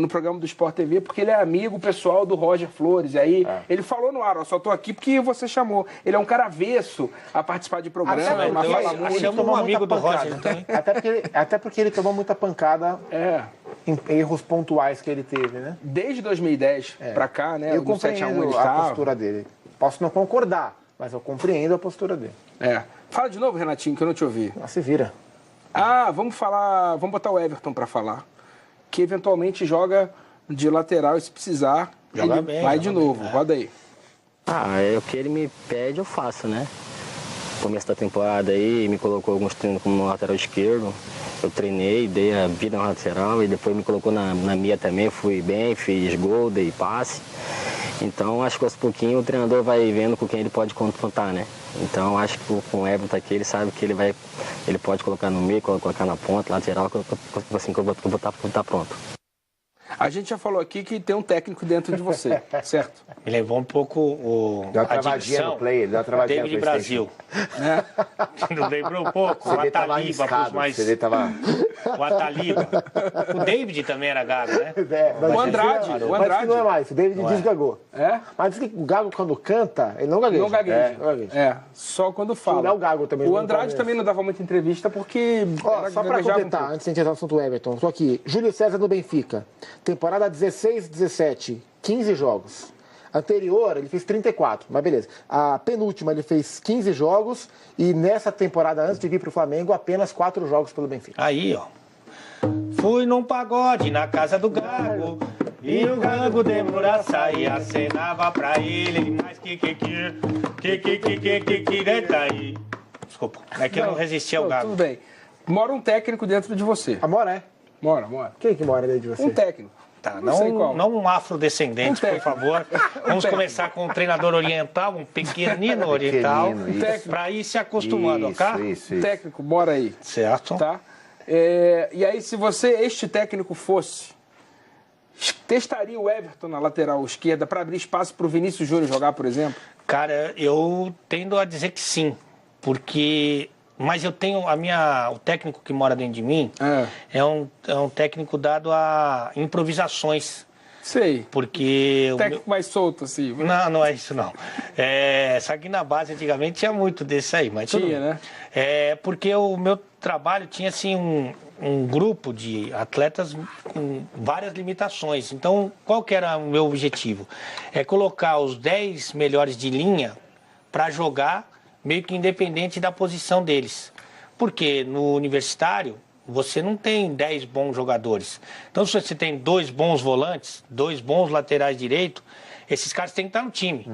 programa do Sport TV porque ele é amigo pessoal do Roger Flores. E aí ele falou no ar, ó, só tô aqui porque você chamou. Ele é um cara avesso a participar de programa, chama um amigo do Roger também. Até porque ele tomou muita pancada em erros pontuais que ele teve, né? Desde 2010 pra cá, né? Eu compreendo a postura dele. Posso não concordar, mas eu compreendo a postura dele. Fala de novo, Renatinho, que eu não te ouvi. Se vira. Vamos botar o Everton pra falar. Que eventualmente joga de lateral e se precisar, joga bem, vai de novo. Roda aí. É o que ele me pede, eu faço, né? No começo da temporada aí, me colocou alguns treinos como lateral esquerdo. Eu treinei, dei a vida na lateral e depois me colocou na minha também. Fui bem, fiz gol, dei passe. Então, acho que aos pouquinho o treinador vai vendo com quem ele pode contar, né? Então, acho que com o Everton aqui, ele sabe que ele pode colocar no meio, colocar na ponta, lateral, assim que eu vou estar pronto. A gente já falou aqui que tem um técnico dentro de você, certo? Me levou um pouco deu uma travadinha no play, deu uma travadinha David Brasil. Não lembrou um pouco? O Ataliba, mais... O Ataliba. O David também era gago, né? O Andrade. Mas não é mais, o David desgagou. Mas diz que o gago, quando canta, ele não gagueja. Não gagueja. Só quando fala. Não é o gago também. O Andrade também não dava muita entrevista porque... Só pra completar, antes de a gente entrar no assunto Everton, estou aqui. Júlio César no Benfica. Temporada 16-17, 15 jogos. Anterior, ele fez 34, mas beleza. A penúltima, ele fez 15 jogos e nessa temporada, antes de vir pro Flamengo, apenas 4 jogos pelo Benfica. Aí, ó. Fui num pagode na casa do Gago e o Gago demorou a sair, acenava pra ele, mas que aí. Desculpa, é que eu não resisti ao Gago. Tudo bem. Mora um técnico dentro de você. Mora, é? Mora. Quem que mora dentro de você? Um técnico. Tá, não um afrodescendente, por favor. Vamos começar com um treinador oriental, um pequenino oriental, para ir se acostumando, ok? Isso. Técnico, bora aí. Certo. Tá? E aí, se este técnico fosse, testaria o Everton na lateral esquerda para abrir espaço para o Vinícius Júnior jogar, por exemplo? Cara, eu tendo a dizer que sim, porque... Mas eu tenho o técnico que mora dentro de mim é um técnico dado a improvisações. Sei. Porque... Técnico mais solto, assim. Não é isso, não. Só que na base, antigamente, tinha muito desse aí. Mas tinha, né? Porque o meu trabalho tinha, assim, um grupo de atletas com várias limitações. Então, qual que era o meu objetivo? É colocar os 10 melhores de linha para jogar meio que independente da posição deles. Porque no universitário, você não tem 10 bons jogadores. Então, se você tem 2 bons volantes, 2 bons laterais direitos, esses caras têm que estar no time.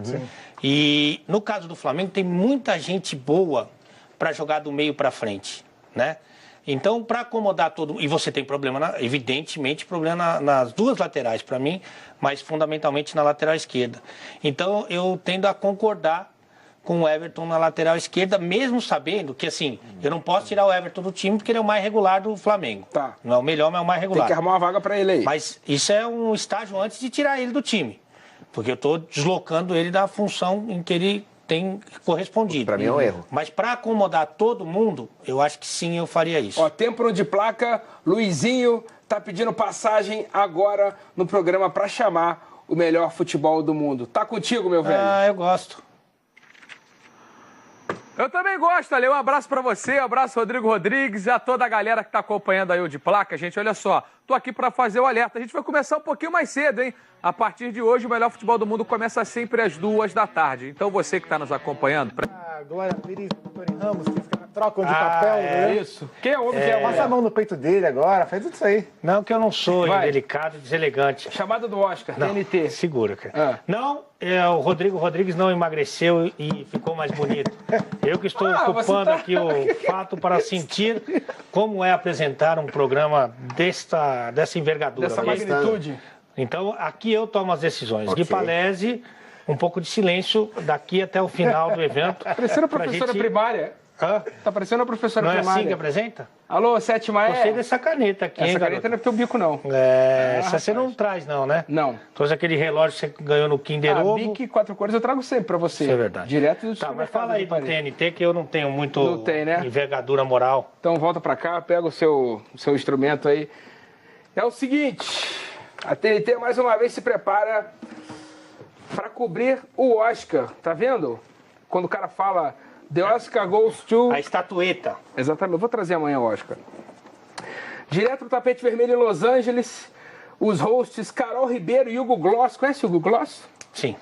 E no caso do Flamengo, tem muita gente boa para jogar do meio para frente, né? Então, para acomodar todo... E você tem problema, evidentemente, problema nas duas laterais, para mim, mas fundamentalmente na lateral esquerda. Então, eu tendo a concordar com o Everton na lateral esquerda, mesmo sabendo que, assim, eu não posso tirar o Everton do time porque ele é o mais regular do Flamengo. Tá. Não é o melhor, mas é o mais regular. Tem que arrumar uma vaga para ele aí. Mas isso é um estágio antes de tirar ele do time. Porque eu estou deslocando ele da função em que ele tem correspondido. Para mim é um erro. Mas para acomodar todo mundo, eu acho que sim, eu faria isso. Ó, tempo de placa, Luizinho tá pedindo passagem agora no programa para chamar o melhor futebol do mundo. Tá contigo, meu velho? Eu gosto. Eu também gosto, Ale. Um abraço pra você, um abraço Rodrigo Rodrigues e a toda a galera que tá acompanhando aí o De Placa. Gente, olha só, tô aqui pra fazer o alerta. A gente vai começar um pouquinho mais cedo, hein? A partir de hoje, o melhor futebol do mundo começa sempre às 2h. Então você que tá nos acompanhando... Glória Pires, Antônio Ramos, que fica na troca de papel, né? Isso. Quem é o homem que é o Passa a mão no peito dele agora, faz tudo isso aí. Não, que eu não sou indelicado, deselegante. Chamada do Oscar, não, TNT. Segura, cara. Não, o Rodrigo Rodrigues não emagreceu e ficou mais bonito. Eu que estou ocupando aqui o fato para sentir como é apresentar um programa dessa envergadura. Dessa magnitude. Então, aqui eu tomo as decisões. Gui Palese, um pouco de silêncio daqui até o final do evento. Parecendo professora primária. Hã? Tá parecendo a professora Não é primária. assim que apresenta? Alô, sétima Gostei é? dessa caneta aqui, Essa hein, caneta garoto? não é pro teu bico, não. Essa você não traz, não, né? Não. Trouxe aquele relógio que você ganhou no Kinder A Ovo. Bic 4 cores eu trago sempre pra você. Isso é verdade. Direto do Tá, mas supermercado fala aí de do Paris. TNT, que eu não tenho muito Não tem, né? envergadura moral. Então volta pra cá, pega o seu instrumento aí. É o seguinte, a TNT mais uma vez se prepara para cobrir o Oscar, tá vendo? Quando o cara fala The Oscar goes to... A estatueta. Exatamente, eu vou trazer amanhã o Oscar. Direto do tapete vermelho em Los Angeles, os hosts Carol Ribeiro e Hugo Gloss. Conhece o Hugo Gloss? Sim.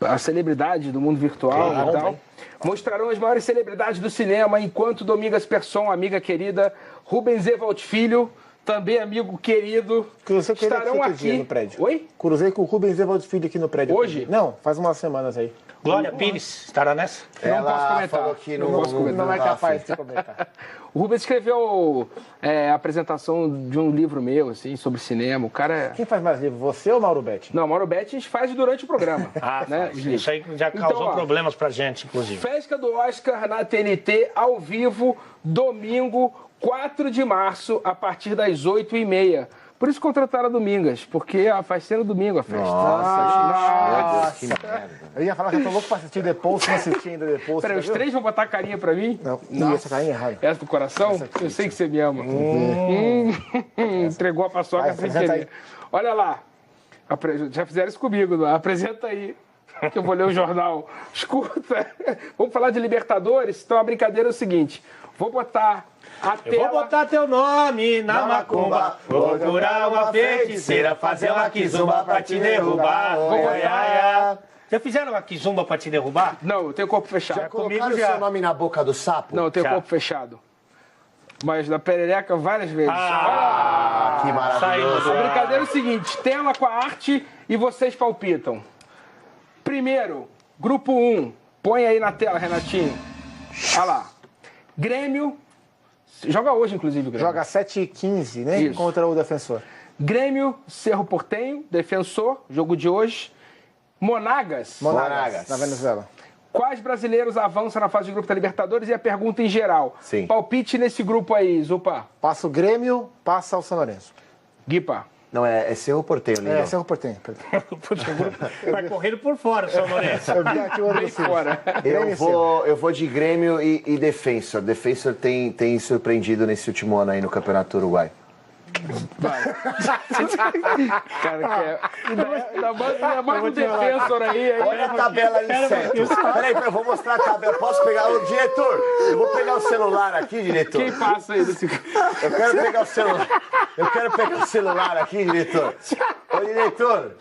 A celebridade do mundo virtual Claro, e tal. né? Mostrarão as maiores celebridades do cinema, enquanto Domingas Persson, amiga querida, Rubens Evald Filho, também amigo querido, Cruzei com ele estarão outro aqui. dia no prédio. Oi? Cruzei com o Rubens Evald Filho aqui no prédio. Hoje? Não, faz umas semanas aí. Glória Pires, estará nessa? Não posso comentar. Falou que Não posso comentar. Não é tá capaz afim. de comentar. O Rubens escreveu a apresentação de um livro meu, assim, sobre cinema. O cara é... Quem faz mais livro, você ou Mauro Betti? Não, Mauro Betti a gente faz durante o programa. Ah, né? faz. Isso aí já causou Então, ó, problemas pra gente, inclusive. Festa do Oscar na TNT, ao vivo, domingo, 4 de março, a partir das 8h30. Por isso contrataram a Domingas, porque vai ser no domingo a festa. Nossa, gente. Meu Deus, que merda. Eu ia falar que eu tô louco pra assistir depois, não assisti ainda depois. Peraí, os três vão botar a carinha pra mim? Não, e essa carinha errada. Essa do coração? Eu sei que você me ama. Entregou a paçoca Vai, sem apresenta querer. Olha lá. Já fizeram isso comigo. Não? Apresenta aí. Que eu vou ler o jornal. Escuta. Vamos falar de Libertadores? Então a brincadeira é o seguinte. Vou botar a Eu tela... vou botar teu nome na macumba, vou curar uma feiticeira, fazer uma quizumba pra te derrubar. Já fizeram uma quizumba pra te derrubar? Não, eu tenho corpo fechado. Já colocaram comigo o já. seu nome na boca do sapo? Não, eu tenho Já. corpo fechado. Mas da perereca várias vezes. Ah, que maravilhoso. A brincadeira é o seguinte, tela com a arte e vocês palpitam. Primeiro, grupo 1. Põe aí na tela, Renatinho. Olha lá. Grêmio. Joga hoje, inclusive, o Grêmio. Joga 7h15, né? Isso. Contra o Defensor. Grêmio, Cerro Porteño, Defensor, jogo de hoje. Monagas. Monagas. Na Venezuela. Quais brasileiros avançam na fase de grupo da Libertadores? E a pergunta em geral. Sim. Palpite nesse grupo aí, Zupa. Passa o Grêmio, passa o São Lourenço. Guipa. Não, é Cerro Porteño, Lindão. É, Cerro Porteño. Vai correndo por fora, São Lourenço. Eu vi aqui o olho Bem do Cid. fora. Eu vou de Grêmio e Defensor. Defensor tem surpreendido nesse último ano aí no Campeonato Uruguai. Cara, ainda mais um defensor aí. Olha a tabela aí, certo. Peraí, eu vou mostrar a tabela. Posso pegar o diretor? Eu vou pegar o celular aqui, diretor. Quem passa aí desse... Eu quero pegar o celular. Eu quero pegar o celular aqui, diretor. Ô, diretor,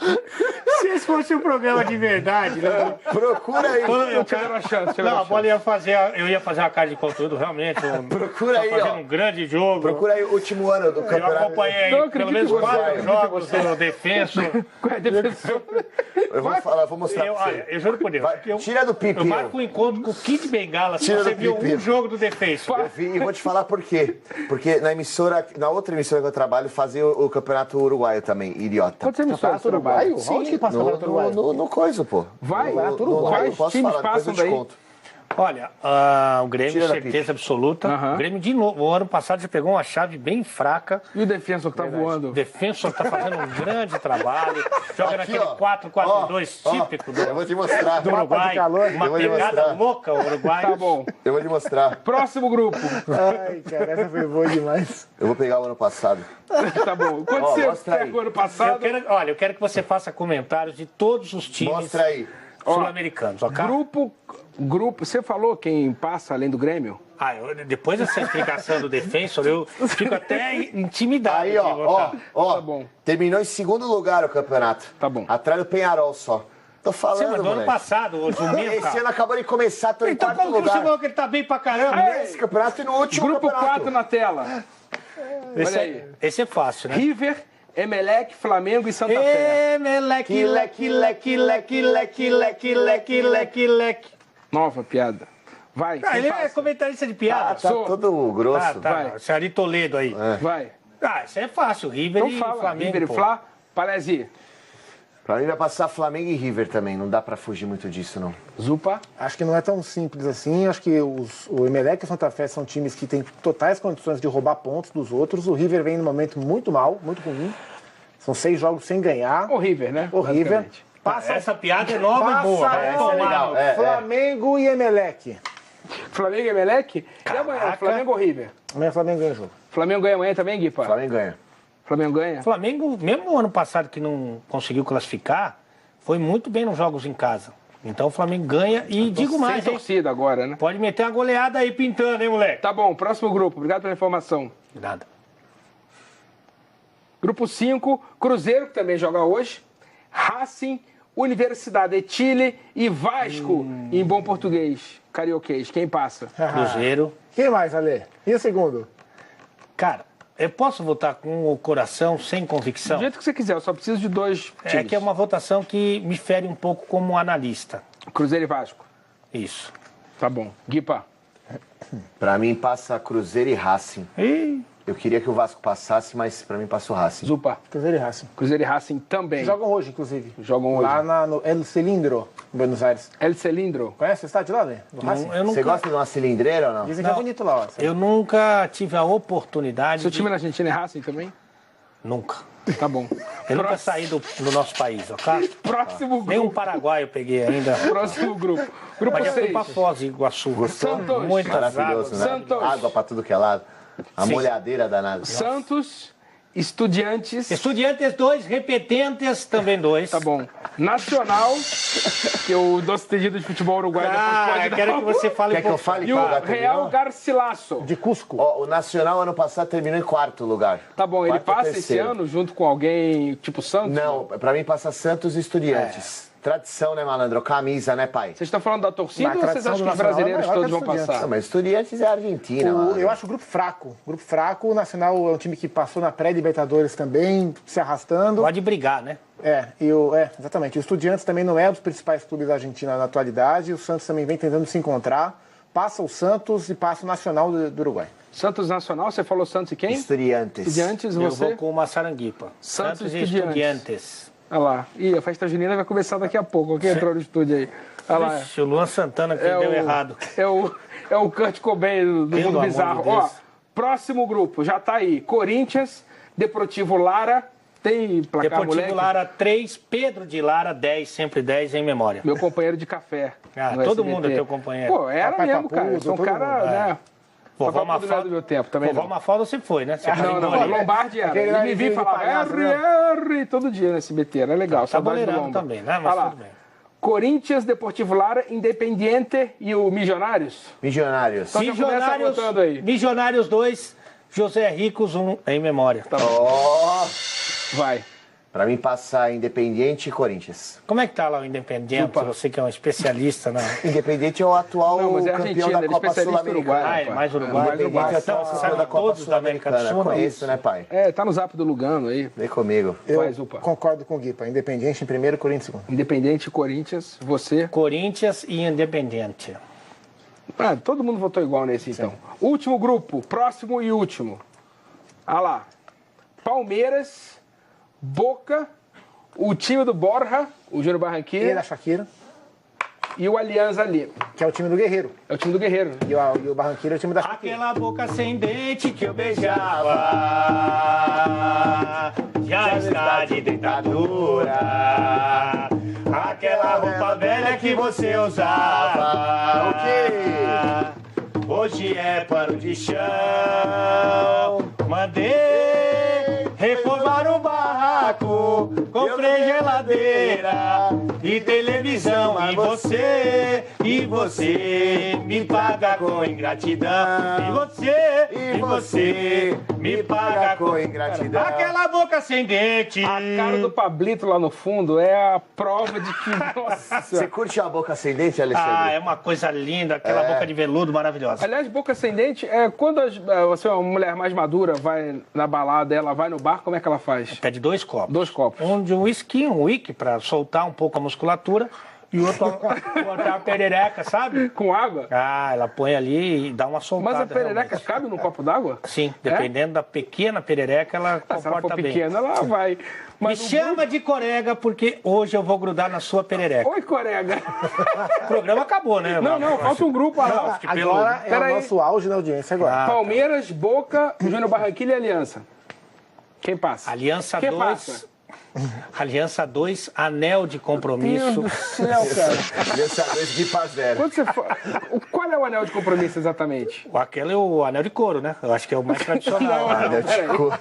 Se esse fosse um programa de verdade, né? procura aí. Eu Tiveram uma chance, Não, a bola ia fazer, eu ia fazer uma cara de conteúdo, realmente. Procura aí, fazendo ó. um grande jogo. Procura aí o último ano do Eu campeonato. acompanhei Não aí acredito pelo menos em você, 4 acredito em jogos do Defensor. Qual é a defensor? Eu vou mostrar pra Olha, você. eu juro por Deus. Vai, que eu, tira do pipi. eu marco um encontro com o Kid Bengala. Se Tira você do viu pipi. um jogo do Defensor. Eu vi e vou te falar por quê. Porque na outra emissora que eu trabalho, fazia o Campeonato Uruguaio também, idiota. Quantas emissoras Campeonato Uruguaio? Sim. Onde que passa o Campeonato Uruguaio? No coisa, pô. Vai, Eu posso times falar, depois passam eu te daí. conto. Olha, o Grêmio, Tira da certeza pipa. absoluta. Aham. O Grêmio, de novo, o ano passado já pegou uma chave bem fraca. E o defensor que tá O voando? Defensor está fazendo um grande trabalho. Joga Aqui, naquele ó. 4-4-2 Ó, típico Eu vou te mostrar. do Uruguai. calor. Uma Eu vou lhe pegada mostrar. louca, o Uruguai. Tá bom. Eu vou te mostrar. Próximo grupo. Ai, cara, essa foi boa demais. Eu vou pegar o ano passado. Tá bom. Quando Ó, você mostra aí. pegou ano Eu passado... quero que você faça comentários de todos os times Mostra aí. sul-americanos, ok? Grupo... Você falou quem passa além do Grêmio? Depois dessa explicação do Defensor, eu fico até intimidado. Aí, de ó, votar. ó. Tá bom. Terminou em segundo lugar o campeonato. Tá bom. Atrás do Penharol só. Tô Você falando, mandou ano moleque. passado, o Jumento. Esse ano acabou de começar, tô em Então quarto como que você lugar. falou que ele tá bem pra caramba? Nesse campeonato e no último Grupo campeonato. 4 na tela. Esse, Olha aí. esse é fácil, né? River, Emelec, Flamengo e Santa Fé. Leque, leque, leque, leque, leque, leque, leque, leque, leque. Nova piada. Vai, quem Ele é passa? comentarista de piada. Tá todo grosso. vai. Esse Ari Toledo aí. Vai. Isso é fácil. River Então e fala, Flamengo. River e pô. Flá, Palesi. Pra mim vai passar Flamengo e River também, não dá pra fugir muito disso, não. Zupa? Acho que não é tão simples assim. Acho que o Emelec e o Santa Fé são times que têm totais condições de roubar pontos dos outros. O River vem num momento muito mal, muito ruim. São 6 jogos sem ganhar. O River, né? O River. Basicamente. Passa essa piada é nova e boa. Vai tomar. Flamengo e Emelec. Flamengo e Emelec? E amanhã, Flamengo ou River? Amanhã o Flamengo ganha o jogo. Flamengo ganha amanhã também, Guipa? Flamengo ganha. Flamengo ganha? Flamengo, mesmo no ano passado que não conseguiu classificar, foi muito bem nos jogos em casa. Então o Flamengo ganha e digo mais, Sem hein? torcida agora, né? Pode meter uma goleada aí pintando, hein, moleque? Tá bom, próximo grupo. Obrigado pela informação. Nada. Grupo 5, Cruzeiro, que também joga hoje. Racing, Universidade de Chile e Vasco, em bom português, carioquês. Quem passa? Cruzeiro. Quem mais, Ale? E o segundo? Cara, eu posso votar com o coração, sem convicção? Do jeito que você quiser, eu só preciso de 2 times. É que é uma votação que me fere um pouco como analista. Cruzeiro e Vasco. Isso. Tá bom. Guipa. Pra mim passa Cruzeiro e Racing. Eu queria que o Vasco passasse, mas pra mim passa o Racing. Zupa. Cruzeiro e Racing. Cruzeiro e Racing também. Jogam hoje, inclusive. Jogam hoje. Lá no El Cilindro, em Buenos Aires. El Cilindro. Conhece o estádio lá, né? Do Racing? Eu nunca, Você gosta de uma cilindreira ou não? Dizem que é bonito lá, ó. eu nunca tive a oportunidade. Seu time na Argentina é Racing também? Nunca. Tá bom. Eu nunca saí do nosso país, ok? Próximo Nem grupo. um paraguaio eu peguei ainda. Próximo grupo. Grupo Mas já fui 6. pra Foz do Iguaçu. Santos. Muitas Maravilhoso, águas. né? Santos. Água pra tudo que é lado. A Sim. molhadeira danada. Santos, Estudiantes. Estudiantes 2, repetentes também 2. Tá bom. Nacional, que o nosso entendido de futebol uruguaio depois pode dar. quero que você fale Quer que eu fale E que o o lugar Real terminou? Garcilaso. De Cusco. Ó, o Nacional ano passado terminou em 4º lugar. Tá bom, ele Quarto ou passa esse terceiro. ano junto com alguém tipo Santos? Não, pra mim passa Santos e Estudiantes. Tradição, né, malandro? Camisa, né, pai? Vocês estão falando da torcida Na ou vocês tradição acham do que os Nacional é brasileiros maior todos que a vão Estudiantes. passar? Não, mas Estudiantes é Argentina, mano. Eu acho o grupo fraco. Grupo fraco. O Nacional é um time que passou na pré-Libertadores também, se arrastando. Pode brigar, né? Exatamente. O Estudiantes também não é um dos principais clubes da Argentina na atualidade. O Santos também vem tentando se encontrar. Passa o Santos e passa o Nacional do Uruguai. Santos Nacional, você falou Santos e quem? Estudiantes. Estudiantes, Eu você? vou com uma saranguipa. Santos e e Estudiantes. Olha lá. Ih, a festa junina vai começar daqui a pouco. Quem entrou no estúdio aí? Olha lá. Ixi, o Luan Santana que deu errado. É o Kurt Cobain do Pelo Mundo amor Bizarro. de Deus. Ó, próximo grupo, já tá aí. Corinthians, Deportivo Lara. Tem placar, Deportivo moleque? Lara 3, Pedro de Lara 10, sempre 10 em memória. Meu companheiro de café. no todo SBT. mundo é teu companheiro. Pô, era Papai mesmo, Papudo, cara. Eu sou um todo cara, mundo, né? Vovó Papai Papudo não é do meu tempo também. Vovó Não. Mafalda você foi, né? Você Não, aprendeu não, ali. Lombardi era. Aquele Ele me narizinho via e de falava palhaço, R todo dia no SBT. Era legal, Tá saudade do boleirando Lomba. também, né? Mas Olha lá. tudo bem. Corinthians, Deportivo Lara, Independiente e o Milionários. Milionários. Então já começa botando aí. Milionários 2, José Ricos 1 em memória. Tá Ó, Vai. pra mim passa Independiente e Corinthians. Como é que tá lá o Independiente? Opa. Você que é um especialista na... Independiente é o atual Não, mas é campeão Argentina, da ele é Copa especialista Sul-Americana. uruguaio. Ah, é mais Uruguai. Independiente é o Então, atual você campeão sabe da Copa todos da América do Sul-Americana. Sul, não? Conheço, né, pai? É, tá no zap do Lugano aí. Vem comigo. Eu Vai, Zupa. concordo com o Guipa. Independiente em primeiro, Corinthians em segundo. Independente, Corinthians, você. Corinthians e Independiente. Ah, todo mundo votou igual nesse, então. Último grupo, próximo e último. Ah lá. Palmeiras, Boca, o time do Borja, o Júnior E da Barranquilla Shakira, e o Alianza Lima. que é o time do Guerreiro. É o time do Guerreiro. E o Barranquilla é o time da Shakira. Aquela boca sem dente que eu beijava já está de dentadura. Aquela roupa velha que você usava hoje é pano de chão. Mandei reformar o barraco, comprei geladeira e televisão. E você me paga com ingratidão. E você me paga com ingratidão. Aquela boca sem dente. A cara do Pablito lá no fundo é a prova de que, nossa. Você curte a boca ascendente, Ah, Alexandre? é uma coisa linda, aquela boca de veludo maravilhosa. Aliás, boca ascendente, quando você é uma mulher mais madura, vai na balada, ela vai no bar, como é que ela faz? Pede 2 copos. 2 copos. Um de whisky, um wiki, para soltar um pouco a musculatura. e o outro é a perereca, sabe? Com água? Ah, ela põe ali e dá uma soltada. Mas a perereca realmente. cabe num copo d'água? Sim, dependendo da pequena perereca, ela Se ela for comporta bem. pequena, ela vai. Mas Me chama de corega, porque hoje eu vou grudar na sua perereca. Oi, corega. O programa acabou, né? Não, falta um grupo lá. Agora é o nosso auge na audiência agora. Palmeiras, Boca, Júnior Barranquilla e Aliança. Quem passa? Aliança Quem 2. passa? Aliança 2, anel de compromisso. Meu Deus do céu, cara. Aliança 2, Guipa 0. Quando você for... Qual é o anel de compromisso exatamente? Aquele é o anel de couro, né? Eu acho que é o mais tradicional. Anel de couro.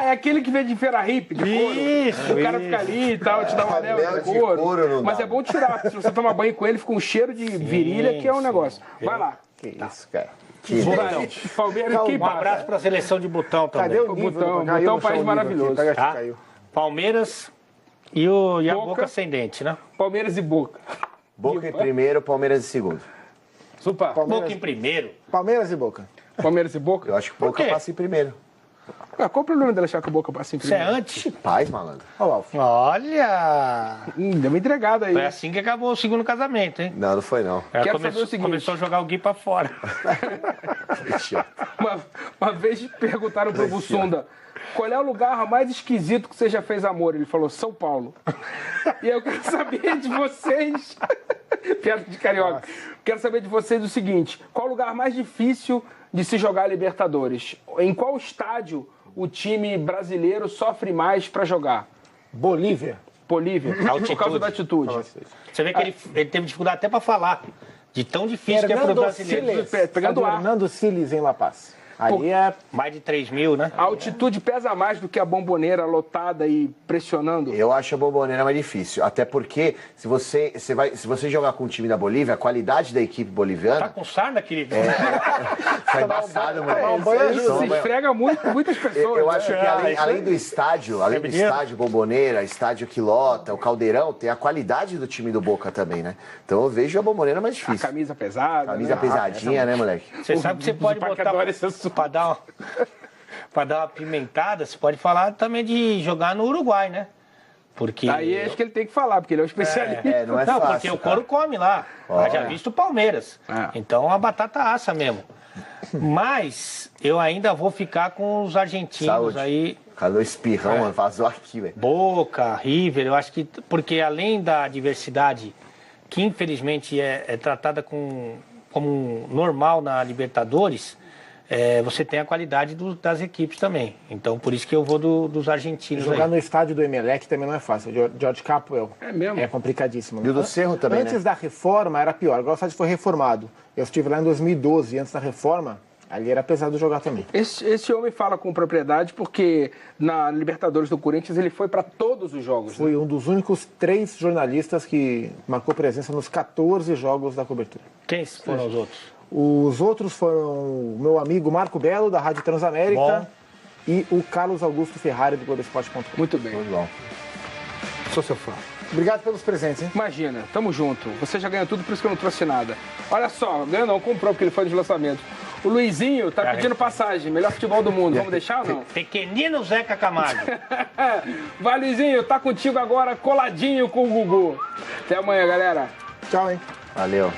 É aquele que vem de feira hippie, de couro. Isso, O cara fica ali e tal, te dá um anel de de couro. couro não dá. Mas é bom tirar, porque se você toma banho com ele, fica um cheiro de virilha, que é um negócio. Vai lá. Que isso, cara. Vai, Palmeiras, quem Um abraço passa? para a seleção de Botão também. Cadê o nível? Botão, Caiu Botão, no país chão o nível maravilhoso. aqui. Pega aqui, Tá? caiu. Palmeiras e a Boca Ascendente, né? Palmeiras e Boca. Boca em primeiro, Palmeiras em segundo. Super. Boca em primeiro. Palmeiras e Boca. Palmeiras e Boca? Eu acho que Boca quê? passa em primeiro. Qual o problema dela achar que o Boca passa em Isso é primeiro? antes? Paz, malandro. Olha o Alf. Olha! Deu uma entregada aí. Foi assim que acabou o segundo casamento, hein? Não, não foi não. Ela Quero saber o seguinte. começou a jogar o Gui pra fora. Uma vez perguntaram pro Bussunda qual é o lugar mais esquisito que você já fez amor. Ele falou, São Paulo. E eu quero saber de vocês... Piada de carioca. Quero saber de vocês o seguinte, qual o lugar mais difícil de se jogar Libertadores? Em qual estádio o time brasileiro sofre mais para jogar? Bolívia. Bolívia, por causa da altitude. Você vê que ele teve dificuldade até pra falar. De tão difícil que é pro brasileiro. Pegando ar. Fernando Siles em La Paz. Ali é... Mais de 3 mil, né? A altitude pesa mais do que a Bomboneira lotada e pressionando? Eu acho a Bomboneira mais difícil. Até porque, se você jogar com o time da Bolívia, a qualidade da equipe Tá boliviana com sarna, querido? tá embaçada, moleque. Isso se esfrega muito com muitas pessoas. Eu acho né? que além do estádio, Bomboneira, estádio Quilota, o Caldeirão, tem a qualidade do time do Boca também, né? Então eu vejo a Bomboneira mais A difícil. camisa pesada. Camisa né? pesadinha, né, moleque? Você sabe que você pode botar pra dar uma pimentada, você pode falar também de jogar no Uruguai, né? Porque... Aí acho que ele tem que falar, porque ele é o especialista. Não é fácil, porque o couro come lá. Já visto o Palmeiras. Então a batata assa mesmo. Mas eu ainda vou ficar com os argentinos. Saúde. Aí. Cadê o espirrão, mano? Vazou aqui, velho. Boca, River, eu acho que... Porque além da diversidade, que infelizmente é tratada como normal na Libertadores, você tem a qualidade das equipes também. Então, por isso que eu vou dos argentinos. Jogar aí. no estádio do Emelec também não é fácil. George Capwell. É mesmo? É complicadíssimo. E o do Cerro também, Antes né? da reforma era pior. Agora o estádio foi reformado. Eu estive lá em 2012, antes da reforma, ali era pesado jogar também. Esse homem fala com propriedade porque na Libertadores do Corinthians ele foi para todos os jogos. Né? Fui um dos únicos 3 jornalistas que marcou presença nos 14 jogos da cobertura. Quem foram os outros? Os outros foram o meu amigo Marco Belo, da Rádio Transamérica, Bom. e o Carlos Augusto Ferrari, do Globoesporte.com. Muito bem. Muito bom. Sou seu fã. Obrigado pelos presentes, hein? Imagina, tamo junto. Você já ganhou tudo, por isso que eu não trouxe nada. Olha só, ganhou não, comprou porque ele foi de lançamento. O Luizinho tá pedindo passagem, melhor futebol do mundo. Vamos deixar ou não? Pequenino Zeca Camargo. Vai, Luizinho, tá contigo agora, coladinho com o Gugu. Até amanhã, galera. Tchau, hein? Valeu.